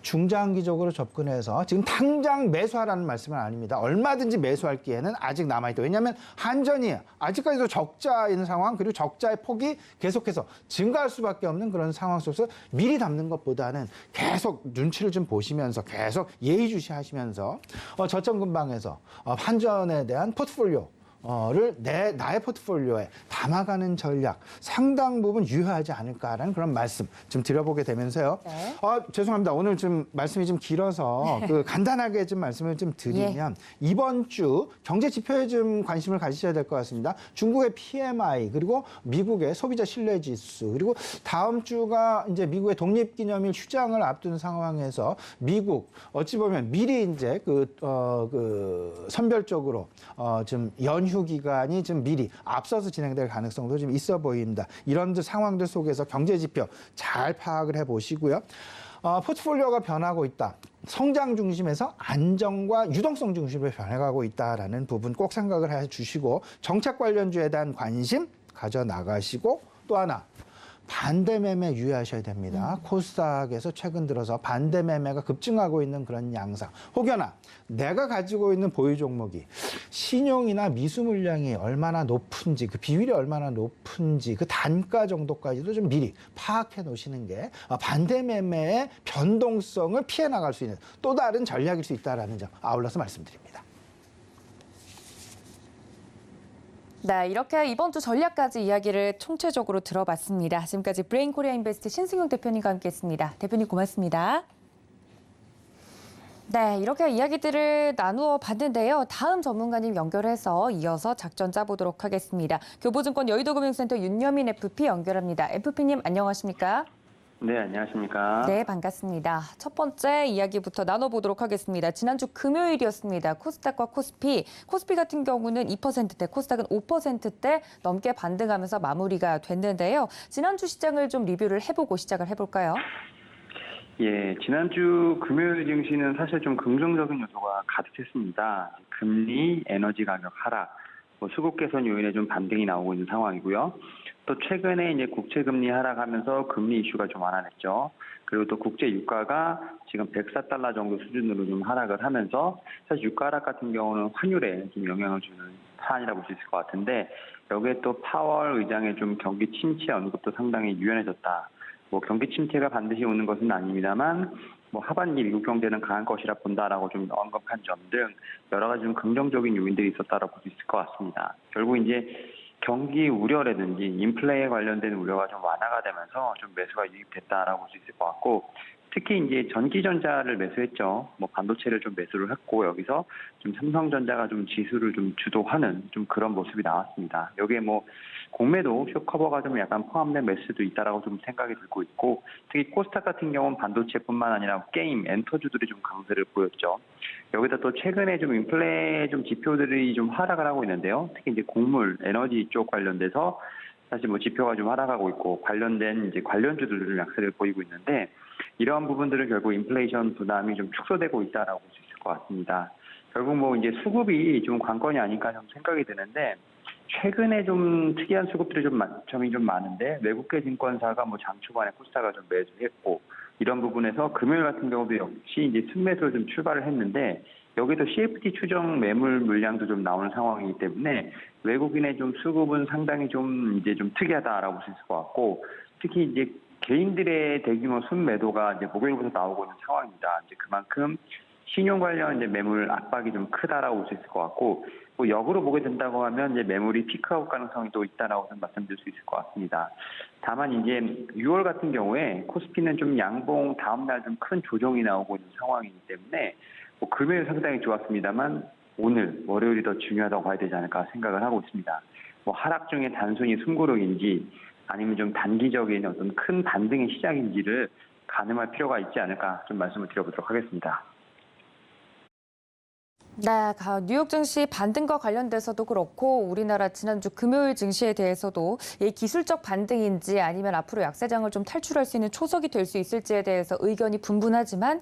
중장기적으로 접근해서 지금 당장 매수하라는 말씀은 아닙니다. 얼마든지 매수할 기회는 아직 남아있다. 왜냐하면 한전이 아직까지도 적자인 상황 그리고 적자의 폭이 계속해서 증가할 수밖에 없는 그런 상황 속에서 미리 담는 것보다는 계속 눈치를 좀 보시면서 계속 예의주시하시면서 저점 근방에서 한전에 대한 포트폴리오 나의 포트폴리오에 담아가는 전략 상당 부분 유효하지 않을까라는 그런 말씀 좀 드려보게 되면서요. 네. 죄송합니다. 오늘 좀 말씀이 좀 길어서 간단하게 좀 말씀을 좀 드리면 이번 주 경제 지표에 좀 관심을 가지셔야 될 것 같습니다. 중국의 PMI 그리고 미국의 소비자 신뢰 지수 그리고 다음 주가 이제 미국의 독립기념일 휴장을 앞둔 상황에서 미국 어찌 보면 미리 이제 선별적으로 좀 연휴 기간이 좀 미리 앞서서 진행될 가능성도 좀 있어 보입니다. 이런 상황들 속에서 경제 지표 잘 파악을 해보시고요. 포트폴리오가 변하고 있다. 성장 중심에서 안정과 유동성 중심으로 변해가고 있다라는 부분 꼭 생각을 해주시고 정책 관련주에 대한 관심 가져나가시고 또 하나 반대 매매 유의하셔야 됩니다. 코스닥에서 최근 들어서 반대 매매가 급증하고 있는 그런 양상. 혹여나 내가 가지고 있는 보유 종목이 신용이나 미수 물량이 얼마나 높은지, 그 비율이 얼마나 높은지, 그 단가 정도까지도 좀 미리 파악해 놓으시는 게 반대 매매의 변동성을 피해 나갈 수 있는 또 다른 전략일 수 있다는 점 아울러서 말씀드립니다. 네, 이렇게 이번 주 전략까지 이야기를 총체적으로 들어봤습니다. 지금까지 브레인 코리아 인베스트 신승용 대표님과 함께했습니다. 대표님 고맙습니다. 네, 이렇게 이야기들을 나누어 봤는데요. 다음 전문가님 연결해서 이어서 작전 짜보도록 하겠습니다. 교보증권 여의도금융센터 윤여민 FP 연결합니다. FP님 안녕하십니까? 네, 안녕하십니까? 네, 반갑습니다. 첫 번째 이야기부터 나눠보도록 하겠습니다. 지난주 금요일이었습니다. 코스닥과 코스피 같은 경우는 2%대, 코스닥은 5%대 넘게 반등하면서 마무리가 됐는데요. 지난주 시장을 좀 리뷰를 해보고 시작을 해볼까요? 예, 지난주 금요일 증시는 사실 좀 긍정적인 요소가 가득했습니다. 금리, 에너지 가격 하락, 수급 개선 요인에 좀 반등이 나오고 있는 상황이고요. 또 최근에 이제 국채 금리 하락하면서 금리 이슈가 좀 완화됐죠. 그리고 또 국제 유가가 지금 104달러 정도 수준으로 좀 하락을 하면서 사실 유가 하락 같은 경우는 환율에 좀 영향을 주는 사안이라고 볼 수 있을 것 같은데 여기에 또 파월 의장의 좀 경기 침체 언급도 상당히 유연해졌다. 경기 침체가 반드시 오는 것은 아닙니다만 하반기 미국 경제는 강한 것이라 본다라고 좀 언급한 점 등 여러 가지 좀 긍정적인 요인들이 있었다라고 볼 수 있을 것 같습니다. 결국 이제 경기 우려라든지 인플레에 관련된 우려가 좀 완화가 되면서 좀 매수가 유입됐다라고 볼 수 있을 것 같고 특히 이제 전기전자를 매수했죠. 반도체를 좀 매수를 했고 여기서 좀 삼성전자가 좀 지수를 좀 주도하는 좀 그런 모습이 나왔습니다. 여기에 공매도 쇼커버가 좀 약간 포함된 매수도 있다라고 좀 생각이 들고 있고 특히 코스닥 같은 경우는 반도체뿐만 아니라 게임, 엔터주들이 좀 강세를 보였죠. 여기다 또 최근에 좀 인플레 좀 지표들이 좀 하락을 하고 있는데요. 특히 이제 곡물, 에너지 쪽 관련돼서 사실 지표가 좀 하락하고 있고 관련된 이제 관련주들을 약세를 보이고 있는데 이러한 부분들은 결국 인플레이션 부담이 좀 축소되고 있다라고 볼 수 있을 것 같습니다. 결국 이제 수급이 좀 관건이 아닐까 좀 생각이 드는데 최근에 좀 특이한 수급들이 점이 좀 많은데 외국계 증권사가 장 초반에 코스닥을 좀 매수했고 이런 부분에서 금요일 같은 경우도 역시 이제 순매수를 좀 출발을 했는데 여기도 CFD 추정 매물 물량도 좀 나오는 상황이기 때문에 외국인의 좀 수급은 상당히 좀 특이하다라고 볼 수 있을 것 같고 특히 이제 개인들의 대규모 순매도가 이제 목요일부터 나오고 있는 상황입니다. 이제 그만큼 신용 관련 이제 매물 압박이 좀 크다라고 볼 수 있을 것 같고 역으로 보게 된다고 하면 이제 매물이 피크아웃 가능성이 또 있다라고 좀 말씀드릴 수 있을 것 같습니다. 다만 이제 6월 같은 경우에 코스피는 좀 양봉 다음 날 좀 큰 조정이 나오고 있는 상황이기 때문에 금요일 상당히 좋았습니다만 오늘 월요일이 더 중요하다고 봐야 되지 않을까 생각을 하고 있습니다. 하락 중에 단순히 숨고르기인지 아니면 좀 단기적인 어떤 큰 반등의 시작인지를 가늠할 필요가 있지 않을까 좀 말씀을 드려보도록 하겠습니다. 네, 뉴욕 증시 반등과 관련돼서도 그렇고 우리나라 지난주 금요일 증시에 대해서도 이 기술적 반등인지 아니면 앞으로 약세장을 좀 탈출할 수 있는 초석이 될 수 있을지에 대해서 의견이 분분하지만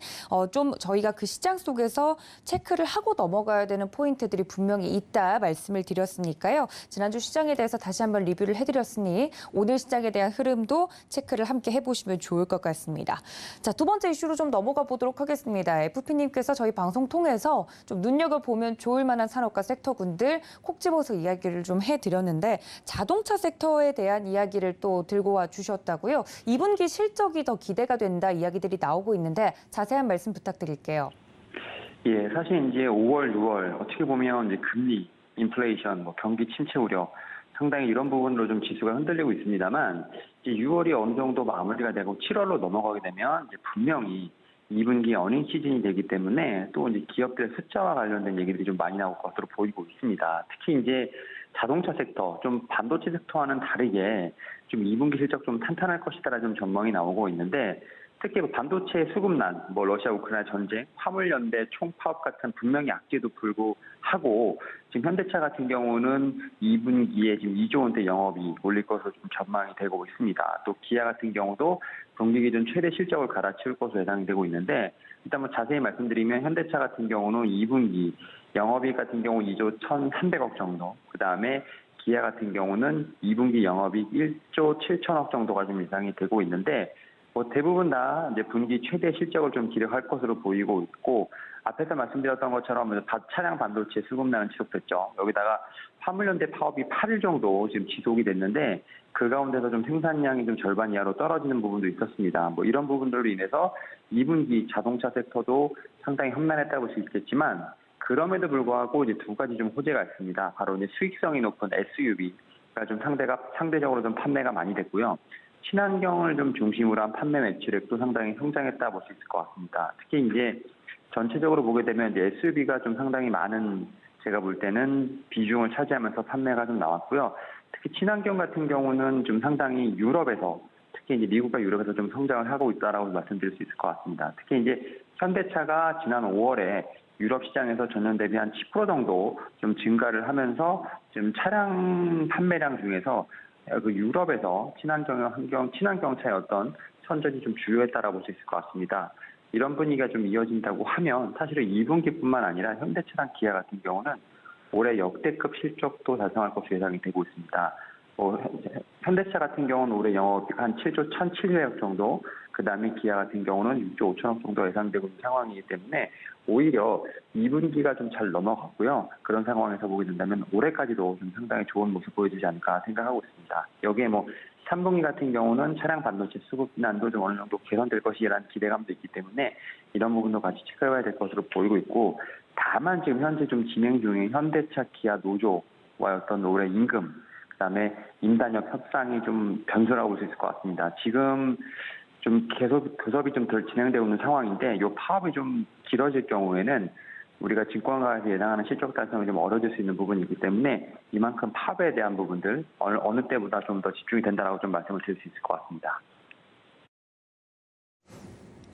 좀 저희가 그 시장 속에서 체크를 하고 넘어가야 되는 포인트들이 분명히 있다 말씀을 드렸으니까요. 지난주 시장에 대해서 다시 한번 리뷰를 해드렸으니 오늘 시장에 대한 흐름도 체크를 함께 해보시면 좋을 것 같습니다. 자, 두 번째 이슈로 좀 넘어가 보도록 하겠습니다. FP님께서 저희 방송 통해서 좀 눈여겨보면 좋을 만한 산업과 섹터군들 콕 집어서 이야기를 좀 해드렸는데 자동차 섹터에 대한 이야기를 또 들고 와 주셨다고요. 2분기 실적이 더 기대가 된다 이야기들이 나오고 있는데 자세한 말씀 부탁드릴게요. 예, 사실 이제 5월, 6월 어떻게 보면 이제 금리 인플레이션, 뭐 경기 침체 우려, 상당히 이런 부분으로 좀 지수가 흔들리고 있습니다만, 이제 6월이 어느 정도 마무리가 되고 7월로 넘어가게 되면 이제 분명히 2분기 어닝 시즌이 되기 때문에 또 이제 기업들의 숫자와 관련된 얘기들이 좀 많이 나올 것으로 보이고 있습니다. 특히 이제 자동차 섹터, 좀 반도체 섹터와는 다르게 좀 2분기 실적 좀 탄탄할 것이다라는 좀 전망이 나오고 있는데, 특히 반도체 수급난, 뭐 러시아 우크라이나 전쟁, 화물연대 총파업 같은 분명히 악재도 불구하고 지금 현대차 같은 경우는 2분기에 지금 2조 원대 영업이 올릴 것으로 좀 전망이 되고 있습니다. 또 기아 같은 경우도 분기 기준 최대 실적을 갈아치울 것으로 예상이 되고 있는데, 일단 뭐 자세히 말씀드리면 현대차 같은 경우는 2분기 영업이익 같은 경우 2조 1,300억 정도, 그 다음에 기아 같은 경우는 2분기 영업이익 1조 7천억 정도가 좀 예상이 되고 있는데, 뭐 대부분 다 이제 분기 최대 실적을 좀 기록할 것으로 보이고 있고, 앞에서 말씀드렸던 것처럼 차량 반도체 수급난은 지속됐죠. 여기다가 화물연대 파업이 8일 정도 지금 지속이 됐는데, 그 가운데서 좀 생산량이 좀 절반 이하로 떨어지는 부분도 있었습니다. 뭐 이런 부분들로 인해서 2분기 자동차 섹터도 상당히 험난했다고 볼 수 있겠지만, 그럼에도 불구하고 이제 두 가지 좀 호재가 있습니다. 바로 이제 수익성이 높은 SUV가 좀 상대적으로 좀 판매가 많이 됐고요. 친환경을 좀 중심으로 한 판매 매출액도 상당히 성장했다 볼 수 있을 것 같습니다. 특히 이제 전체적으로 보게 되면 이제 SUV가 좀 상당히 많은, 제가 볼 때는 비중을 차지하면서 판매가 좀 나왔고요. 특히 친환경 같은 경우는 좀 상당히 유럽에서, 특히 이제 미국과 유럽에서 좀 성장을 하고 있다라고 말씀드릴 수 있을 것 같습니다. 특히 이제 현대차가 지난 5월에 유럽 시장에서 전년 대비 한 10% 정도 좀 증가를 하면서 지금 차량 판매량 중에서 그 유럽에서 친환경차의 어떤 선전이 좀 주요했다라고 볼 수 있을 것 같습니다. 이런 분위기가 좀 이어진다고 하면 사실은 2분기뿐만 아니라 현대차랑 기아 같은 경우는 올해 역대급 실적도 달성할 것으로 예상이 되고 있습니다. 현대차 같은 경우는 올해 영업이익 한 7조 1,700억 정도, 그 다음에 기아 같은 경우는 6조 5천억 정도 예상되고 있는 상황이기 때문에 오히려 2분기가 좀 잘 넘어갔고요. 그런 상황에서 보게 된다면 올해까지도 좀 상당히 좋은 모습 보여주지 않을까 생각하고 있습니다. 여기에 뭐 3분기 같은 경우는 차량 반도체 수급난도 좀 어느 정도 개선될 것이라는 기대감도 있기 때문에 이런 부분도 같이 체크해봐야 될 것으로 보이고 있고, 다만 지금 현재 좀 진행 중인 현대차 기아 노조와 어떤 올해 임금, 그다음에 임단협 협상이 좀 변수라고 볼 수 있을 것 같습니다. 지금 좀 계속 교섭이 좀 덜 진행되고 있는 상황인데, 이 파업이 좀 길어질 경우에는 우리가 증권가에서 예상하는 실적 달성이 좀 어려질 수 있는 부분이기 때문에 이만큼 파업에 대한 부분들 어느 때보다 좀 더 집중이 된다라고 좀 말씀을 드릴 수 있을 것 같습니다.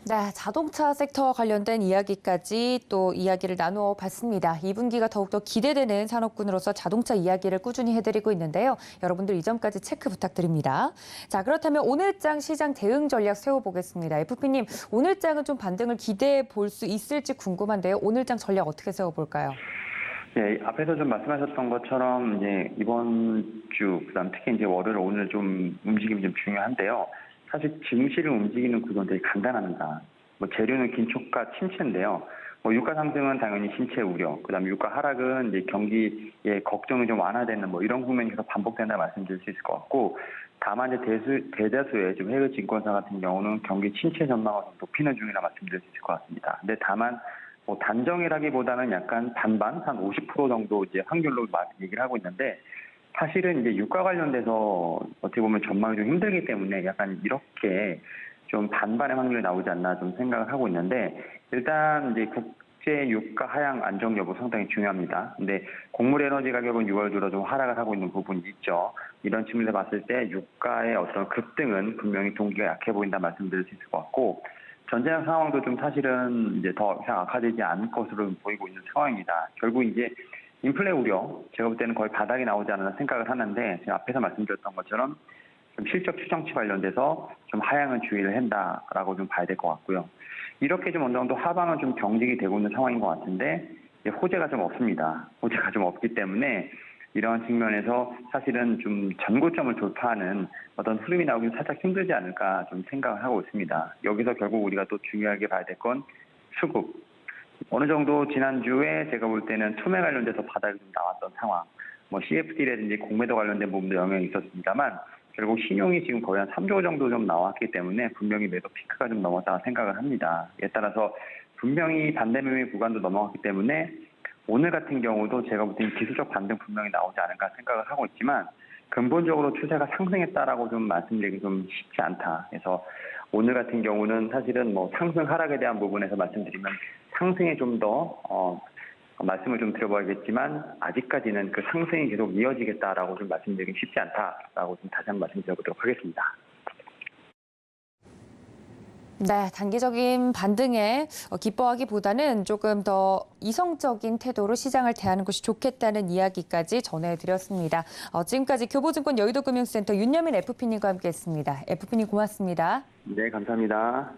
네, 자동차 섹터와 관련된 이야기까지 또 이야기를 나누어 봤습니다. 2분기가 더욱더 기대되는 산업군으로서 자동차 이야기를 꾸준히 해드리고 있는데요. 여러분들 이 점까지 체크 부탁드립니다. 자, 그렇다면 오늘장 시장 대응 전략 세워보겠습니다. FP님, 오늘장은 좀 반등을 기대해 볼 수 있을지 궁금한데요. 오늘장 전략 어떻게 세워볼까요? 네, 앞에서 좀 말씀하셨던 것처럼 이제 이번 주, 그다음 특히 이제 월요일 오늘 좀 움직임이 좀 중요한데요. 사실 증시를 움직이는 구조는 되게 간단합니다. 뭐 재료는 긴축과 침체인데요. 뭐 유가 상승은 당연히 침체 우려, 그다음에 유가 하락은 이제 경기의 걱정이 좀 완화되는 뭐 이런 국면이 계속 반복된다 말씀드릴 수 있을 것 같고, 다만 이제 대다수의 좀 해외 증권사 같은 경우는 경기 침체 전망을 좀 높이는 중이라 말씀드릴 수 있을 것 같습니다. 근데 다만 뭐 단정이라기보다는 약간 반반 한 50% 정도 이제 확률로 얘기를 하고 있는데, 사실은 이제 유가 관련돼서 어떻게 보면 전망이 좀 힘들기 때문에 약간 이렇게 좀 반반의 확률이 나오지 않나 좀 생각을 하고 있는데, 일단 이제 국제 유가 하향 안정 여부 상당히 중요합니다. 근데 곡물 에너지 가격은 6월 들어 좀 하락을 하고 있는 부분이 있죠. 이런 측면에서 봤을 때 유가의 어떤 급등은 분명히 동기가 약해 보인다 말씀드릴 수 있을 것 같고, 전쟁 상황도 좀 사실은 이제 더 이상 악화되지 않을 것으로 보이고 있는 상황입니다. 결국 이제 인플레 우려, 제가 볼 때는 거의 바닥이 나오지 않나 생각을 하는데, 제가 앞에서 말씀드렸던 것처럼 좀 실적 추정치 관련돼서 좀 하향은 주의를 한다라고 좀 봐야 될 것 같고요. 이렇게 좀 어느 정도 하방은 좀 경직이 되고 있는 상황인 것 같은데, 호재가 좀 없습니다. 호재가 좀 없기 때문에 이러한 측면에서 사실은 좀 전고점을 돌파하는 어떤 흐름이 나오긴 살짝 힘들지 않을까 좀 생각을 하고 있습니다. 여기서 결국 우리가 또 중요하게 봐야 될 건 수급. 어느 정도 지난주에 제가 볼 때는 투매 관련돼서 바닥이 좀 나왔던 상황, 뭐 CFD라든지 공매도 관련된 부분도 영향이 있었습니다만, 결국 신용이 지금 거의 한 3조 정도 좀 나왔기 때문에 분명히 매도 피크가 좀 넘었다 생각을 합니다. 이에 따라서 분명히 반대 매매 구간도 넘어갔기 때문에 오늘 같은 경우도 제가 볼 때는 기술적 반등 분명히 나오지 않을까 생각을 하고 있지만 근본적으로 추세가 상승했다라고 좀 말씀드리기 좀 쉽지 않다. 그래서 오늘 같은 경우는 사실은 뭐 상승 하락에 대한 부분에서 말씀드리면 상승에 좀 더 말씀을 좀 드려봐야겠지만 아직까지는 그 상승이 계속 이어지겠다라고 좀 말씀드리기 쉽지 않다라고 좀 다시 한번 말씀드려보도록 하겠습니다. 네, 단기적인 반등에 기뻐하기보다는 조금 더 이성적인 태도로 시장을 대하는 것이 좋겠다는 이야기까지 전해드렸습니다. 지금까지 교보증권 여의도금융센터 윤여민 FP님과 함께했습니다. FP님 고맙습니다. 네, 감사합니다.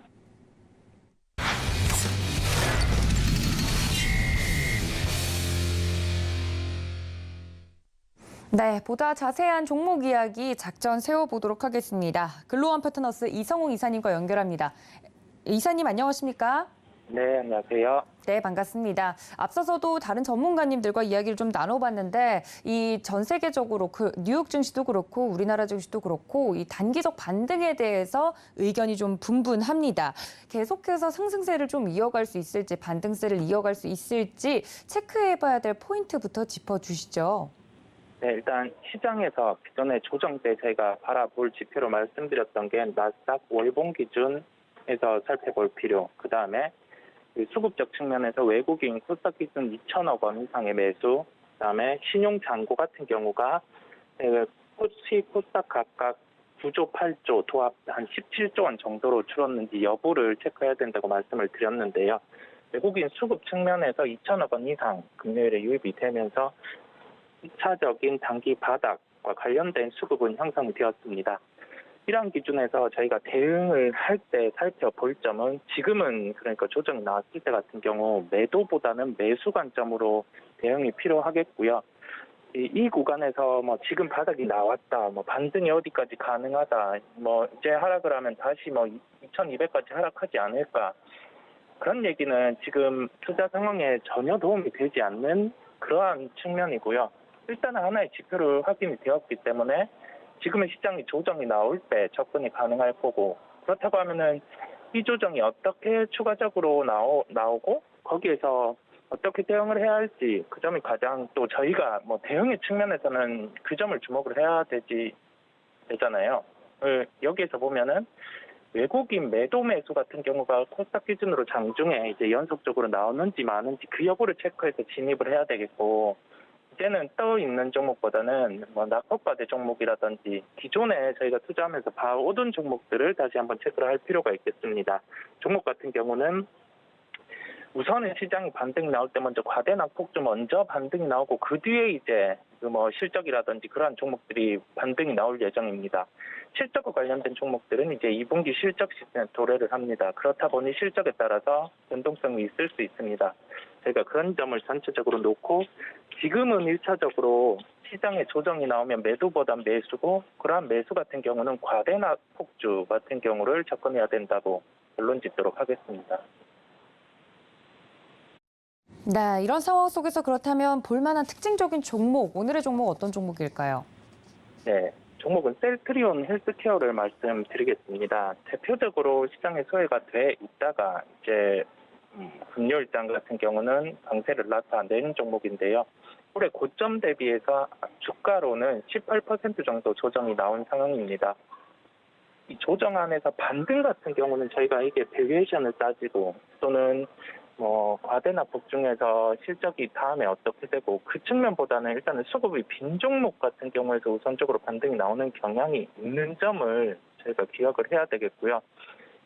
네, 보다 자세한 종목 이야기 작전 세워보도록 하겠습니다. 글로원 파트너스 이성웅 이사님과 연결합니다. 이사님 안녕하십니까? 네, 안녕하세요. 네, 반갑습니다. 앞서서도 다른 전문가님들과 이야기를 좀 나눠봤는데 이 전 세계적으로 뉴욕 증시도 그렇고 우리나라 증시도 그렇고 이 단기적 반등에 대해서 의견이 좀 분분합니다. 계속해서 상승세를 좀 이어갈 수 있을지 반등세를 이어갈 수 있을지 체크해봐야 될 포인트부터 짚어주시죠. 네, 일단 시장에서 기존에 조정 때 저희가 바라볼 지표로 말씀드렸던 게 나스닥 월봉 기준에서 살펴볼 필요, 그 다음에 수급적 측면에서 외국인 코스닥 기준 2천억 원 이상의 매수, 그 다음에 신용 잔고 같은 경우가 코시, 코스닥 각각 9조, 8조, 도합 한 17조 원 정도로 줄었는지 여부를 체크해야 된다고 말씀을 드렸는데요. 외국인 수급 측면에서 2천억 원 이상 금요일에 유입이 되면서 2차적인 단기 바닥과 관련된 수급은 형성이 되었습니다. 이러한 기준에서 저희가 대응을 할 때 살펴볼 점은 지금은 그러니까 조정이 나왔을 때 같은 경우 매도보다는 매수 관점으로 대응이 필요하겠고요. 이 구간에서 뭐 지금 바닥이 나왔다, 뭐 반등이 어디까지 가능하다, 뭐 이제 하락을 하면 다시 뭐 2,200까지 하락하지 않을까, 그런 얘기는 지금 투자 상황에 전혀 도움이 되지 않는 그러한 측면이고요. 일단은 하나의 지표로 확인이 되었기 때문에 지금의 시장이 조정이 나올 때 접근이 가능할 거고, 그렇다고 하면은 이 조정이 어떻게 추가적으로 나오고 거기에서 어떻게 대응을 해야 할지, 그 점이 가장 또 저희가 뭐 대응의 측면에서는 그 점을 주목을 해야 되잖아요. 여기에서 보면은 외국인 매도 매수 같은 경우가 코스닥 기준으로 장중에 이제 연속적으로 나오는지 마는지 그 여부를 체크해서 진입을 해야 되겠고, 이제는 떠 있는 종목보다는 뭐 낙폭과대 종목이라든지 기존에 저희가 투자하면서 봐오던 종목들을 다시 한번 체크를 할 필요가 있겠습니다. 종목 같은 경우는 우선은 시장이 반등이 나올 때 먼저 과대 낙폭주 먼저 반등이 나오고 그 뒤에 이제 뭐 실적이라든지 그러한 종목들이 반등이 나올 예정입니다. 실적과 관련된 종목들은 이제 2분기 실적 시즌에 도래를 합니다. 그렇다 보니 실적에 따라서 변동성이 있을 수 있습니다. 저희가 그런 점을 전체적으로 놓고 지금은 1차적으로 시장에 조정이 나오면 매도보다 매수고, 그러한 매수 같은 경우는 과대 낙폭주 같은 경우를 접근해야 된다고 결론 짓도록 하겠습니다. 네, 이런 상황 속에서 그렇다면 볼만한 특징적인 종목, 오늘의 종목 어떤 종목일까요? 네, 종목은 셀트리온 헬스케어를 말씀드리겠습니다. 대표적으로 시장에 소외가 돼 있다가 이제 금요일장 같은 경우는 강세를 나타낸 종목인데요. 올해 고점 대비해서 주가로는 18% 정도 조정이 나온 상황입니다. 이 조정 안에서 반등 같은 경우는 저희가 이게 밸류에이션을 따지고 또는 뭐 과대 낙폭 중에서 실적이 다음에 어떻게 되고 그 측면보다는 일단은 수급이 빈 종목 같은 경우에서 우선적으로 반등이 나오는 경향이 있는 점을 저희가 기억을 해야 되겠고요.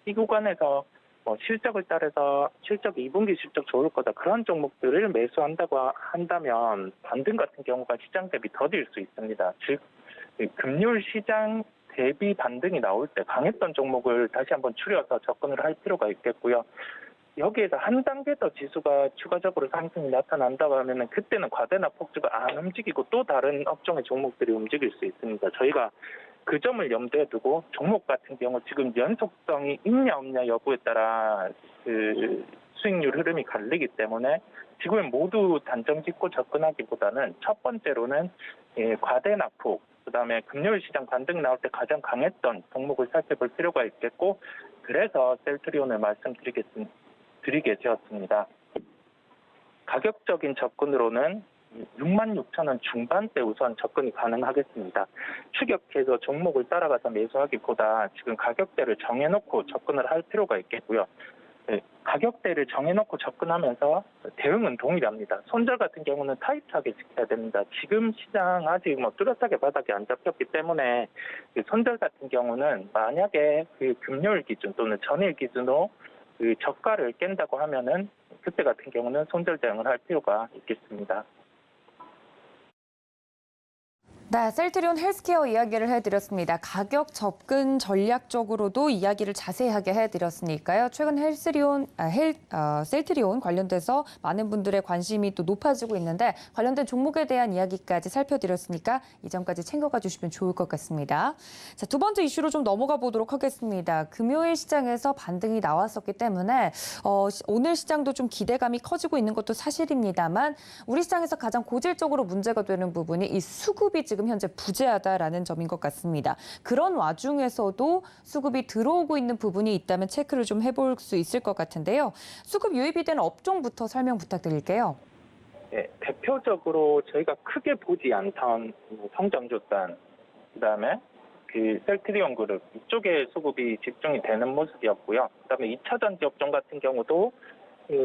이 구간에서 뭐 실적을 따라서 실적 2분기 실적 좋을 거다, 그런 종목들을 매수한다고 한다면 반등 같은 경우가 시장 대비 더딜 수 있습니다. 즉 금요일 시장 대비 반등이 나올 때 강했던 종목을 다시 한번 추려서 접근을 할 필요가 있겠고요. 여기에서 한 단계 더 지수가 추가적으로 상승이 나타난다고 하면은 그때는 과대나 폭주가 안 움직이고 또 다른 업종의 종목들이 움직일 수 있습니다. 저희가 그 점을 염두에 두고 종목 같은 경우 지금 연속성이 있냐 없냐 여부에 따라 그 수익률 흐름이 갈리기 때문에 지금은 모두 단정 짓고 접근하기보다는 첫 번째로는 과대 낙폭, 그다음에 금요일 시장 반등이 나올 때 가장 강했던 종목을 살펴볼 필요가 있겠고, 그래서 셀트리온을 말씀드리게 되었습니다. 가격적인 접근으로는 66,000원 중반대 우선 접근이 가능하겠습니다. 추격해서 종목을 따라가서 매수하기보다 지금 가격대를 정해놓고 접근을 할 필요가 있겠고요. 가격대를 정해놓고 접근하면서 대응은 동일합니다. 손절 같은 경우는 타이트하게 지켜야 됩니다. 지금 시장 아직 뚜렷하게 바닥이 안 잡혔기 때문에 손절 같은 경우는 만약에 금요일 기준 또는 전일 기준으로 저가를 깬다고 하면은 그때 같은 경우는 손절 대응을 할 필요가 있겠습니다. 네, 셀트리온 헬스케어 이야기를 해드렸습니다. 가격 접근 전략적으로도 이야기를 자세하게 해드렸으니까요. 최근 셀트리온 관련돼서 많은 분들의 관심이 또 높아지고 있는데 관련된 종목에 대한 이야기까지 살펴드렸으니까 이 점까지 챙겨가 주시면 좋을 것 같습니다. 자, 두 번째 이슈로 좀 넘어가 보도록 하겠습니다. 금요일 시장에서 반등이 나왔었기 때문에 오늘 시장도 좀 기대감이 커지고 있는 것도 사실입니다만 우리 시장에서 가장 고질적으로 문제가 되는 부분이 이 수급이 지금 현재 부재하다라는 점인 것 같습니다. 그런 와중에서도 수급이 들어오고 있는 부분이 있다면 체크를 좀 해볼 수 있을 것 같은데요. 수급 유입이 되는 업종부터 설명 부탁드릴게요. 네, 대표적으로 저희가 크게 보지 않던 성장주단, 그다음에 셀트리온 그룹 이쪽에 수급이 집중이 되는 모습이었고요. 그다음에 2차 전지 업종 같은 경우도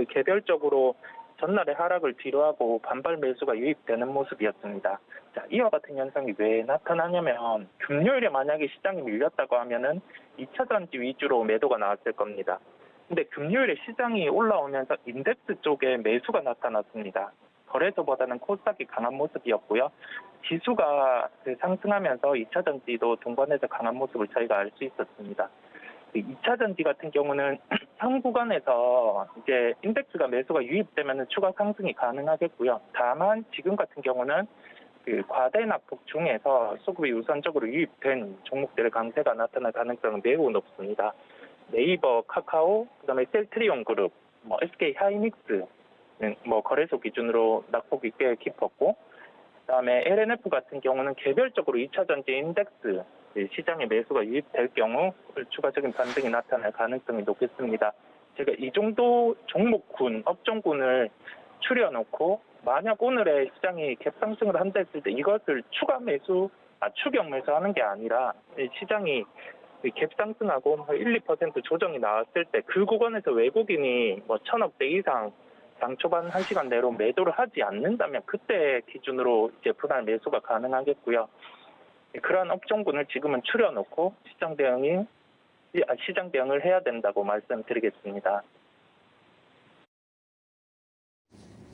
개별적으로 전날의 하락을 뒤로하고 반발 매수가 유입되는 모습이었습니다. 자, 이와 같은 현상이 왜 나타나냐면 금요일에 만약에 시장이 밀렸다고 하면은 2차 전지 위주로 매도가 나왔을 겁니다. 근데 금요일에 시장이 올라오면서 인덱스 쪽에 매수가 나타났습니다. 거래소보다는 코스닥이 강한 모습이었고요. 지수가 상승하면서 2차 전지도 동반해서 강한 모습을 저희가 알 수 있었습니다. 2차 전지 같은 경우는 현 구간에서 이제 인덱스가 매수가 유입되면 추가 상승이 가능하겠고요. 다만 지금 같은 경우는 과대 낙폭 중에서 수급이 우선적으로 유입된 종목들의 강세가 나타날 가능성은 매우 높습니다. 네이버, 카카오, 그다음에 셀트리온 그룹, SK 하이닉스는 거래소 기준으로 낙폭이 꽤 깊었고, 그다음에 LNF 같은 경우는 개별적으로 2차 전지 인덱스 시장에 매수가 유입될 경우 추가적인 반등이 나타날 가능성이 높겠습니다. 제가 이 정도 종목군, 업종군을 추려놓고 만약 오늘의 시장이 갭상승을 한다 했을 때 이것을 추격 매수하는 게 아니라 시장이 갭상승하고 1, 2% 조정이 나왔을 때 그 구간에서 외국인이 1,000억대 이상 장 초반 1시간 내로 매도를 하지 않는다면 그때 기준으로 이제 분할 매수가 가능하겠고요. 그러한 업종군을 지금은 추려놓고 시장 대응을 해야 된다고 말씀드리겠습니다.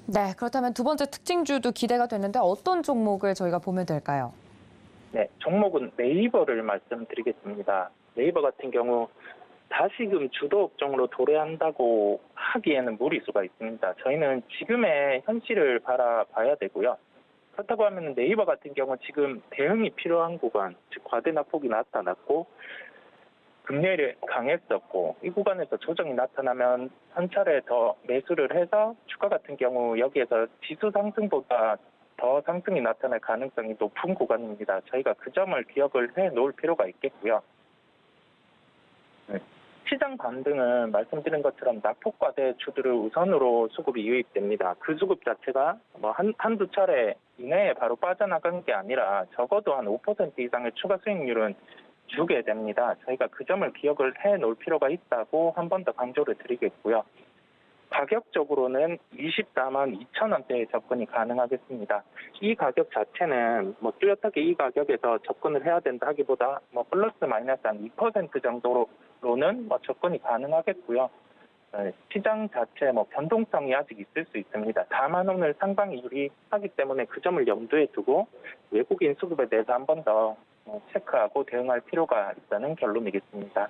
네, 그렇다면 두 번째 특징주도 기대가 되는데 어떤 종목을 저희가 보면 될까요? 네, 종목은 네이버를 말씀드리겠습니다. 네이버 같은 경우 다시금 주도 업종으로 도래한다고 하기에는 무리수가 있습니다. 저희는 지금의 현실을 바라봐야 되고요. 그렇다고 하면 네이버 같은 경우 지금 대응이 필요한 구간, 즉 과대 낙폭이 나타났고 금요일에 강했었고 이 구간에서 조정이 나타나면 한 차례 더 매수를 해서 주가 같은 경우 여기에서 지수 상승보다 더 상승이 나타날 가능성이 높은 구간입니다. 저희가 그 점을 기억을 해 놓을 필요가 있겠고요. 시장 반등은 말씀드린 것처럼 낙폭과대 주들을 우선으로 수급이 유입됩니다. 그 수급 자체가 한두 차례 이내에 바로 빠져나간 게 아니라 적어도 한 5% 이상의 추가 수익률은 주게 됩니다. 저희가 그 점을 기억을 해 놓을 필요가 있다고 한 번 더 강조를 드리겠고요. 가격적으로는 24만 2천 원대에 접근이 가능하겠습니다. 이 가격 자체는 뚜렷하게 이 가격에서 접근을 해야 된다 하기보다 플러스 마이너스 한 2% 정도로는 접근이 가능하겠고요. 시장 자체 변동성이 아직 있을 수 있습니다. 다만 오늘 상방이 유리하기 때문에 그 점을 염두에 두고 외국인 수급에 대해서 한 번 더 체크하고 대응할 필요가 있다는 결론이겠습니다.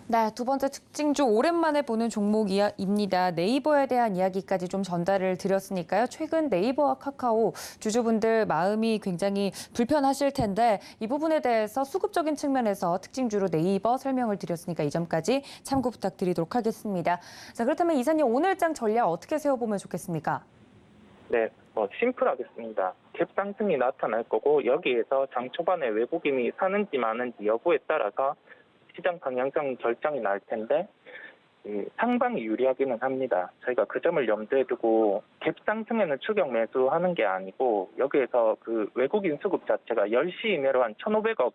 네, 두 번째 특징주 오랜만에 보는 종목입니다. 네이버에 대한 이야기까지 좀 전달을 드렸으니까요. 최근 네이버와 카카오 주주분들 마음이 굉장히 불편하실 텐데 이 부분에 대해서 수급적인 측면에서 특징주로 네이버 설명을 드렸으니까 이 점까지 참고 부탁드리도록 하겠습니다. 자, 그렇다면 이사님 오늘장 전략 어떻게 세워보면 좋겠습니까? 네, 심플하겠습니다. 갭 상승이 나타날 거고 여기에서 장 초반에 외국인이 사는지 마는지 여부에 따라서 시장 방향성 결정이 날 텐데 상방이 유리하기는 합니다. 저희가 그 점을 염두에 두고 갭 상승에는 추격 매수하는 게 아니고 여기에서 그 외국인 수급 자체가 10시 이내로 한 1,500억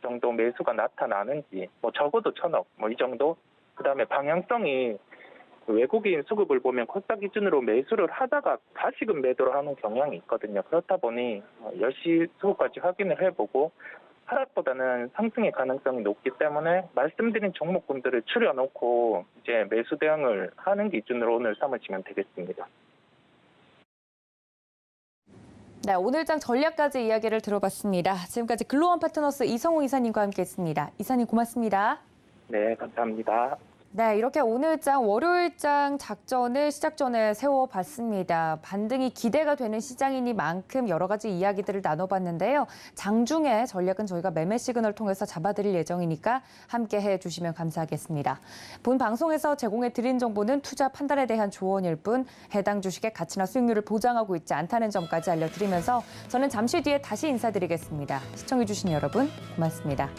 정도 매수가 나타나는지 뭐 적어도 1,000억 뭐 이 정도 그다음에 방향성이 외국인 수급을 보면 코스닥 기준으로 매수를 하다가 다시금 매도를 하는 경향이 있거든요. 그렇다 보니 10시 수급까지 확인을 해보고 하락보다는 상승의 가능성이 높기 때문에 말씀드린 종목군들을 추려놓고 이제 매수 대응을 하는 기준으로 오늘 삼으시면 되겠습니다. 네, 오늘장 전략까지 이야기를 들어봤습니다. 지금까지 글로원 파트너스 이성우 이사님과 함께했습니다. 이사님 고맙습니다. 네, 감사합니다. 네, 이렇게 오늘장 월요일장 작전을 시작 전에 세워봤습니다. 반등이 기대가 되는 시장이니만큼 여러 가지 이야기들을 나눠봤는데요. 장중에 전략은 저희가 매매 시그널 통해서 잡아드릴 예정이니까 함께 해주시면 감사하겠습니다. 본 방송에서 제공해드린 정보는 투자 판단에 대한 조언일 뿐 해당 주식의 가치나 수익률을 보장하고 있지 않다는 점까지 알려드리면서 저는 잠시 뒤에 다시 인사드리겠습니다. 시청해주신 여러분 고맙습니다.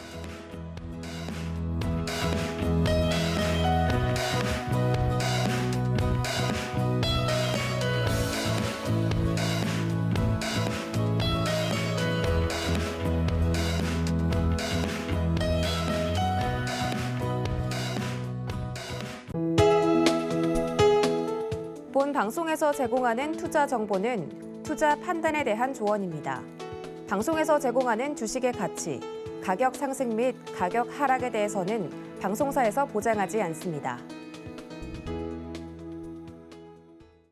본 방송에서 제공하는 투자 정보는 투자 판단에 대한 조언입니다. 방송에서 제공하는 주식의 가치, 가격 상승 및 가격 하락에 대해서는 방송사에서 보장하지 않습니다.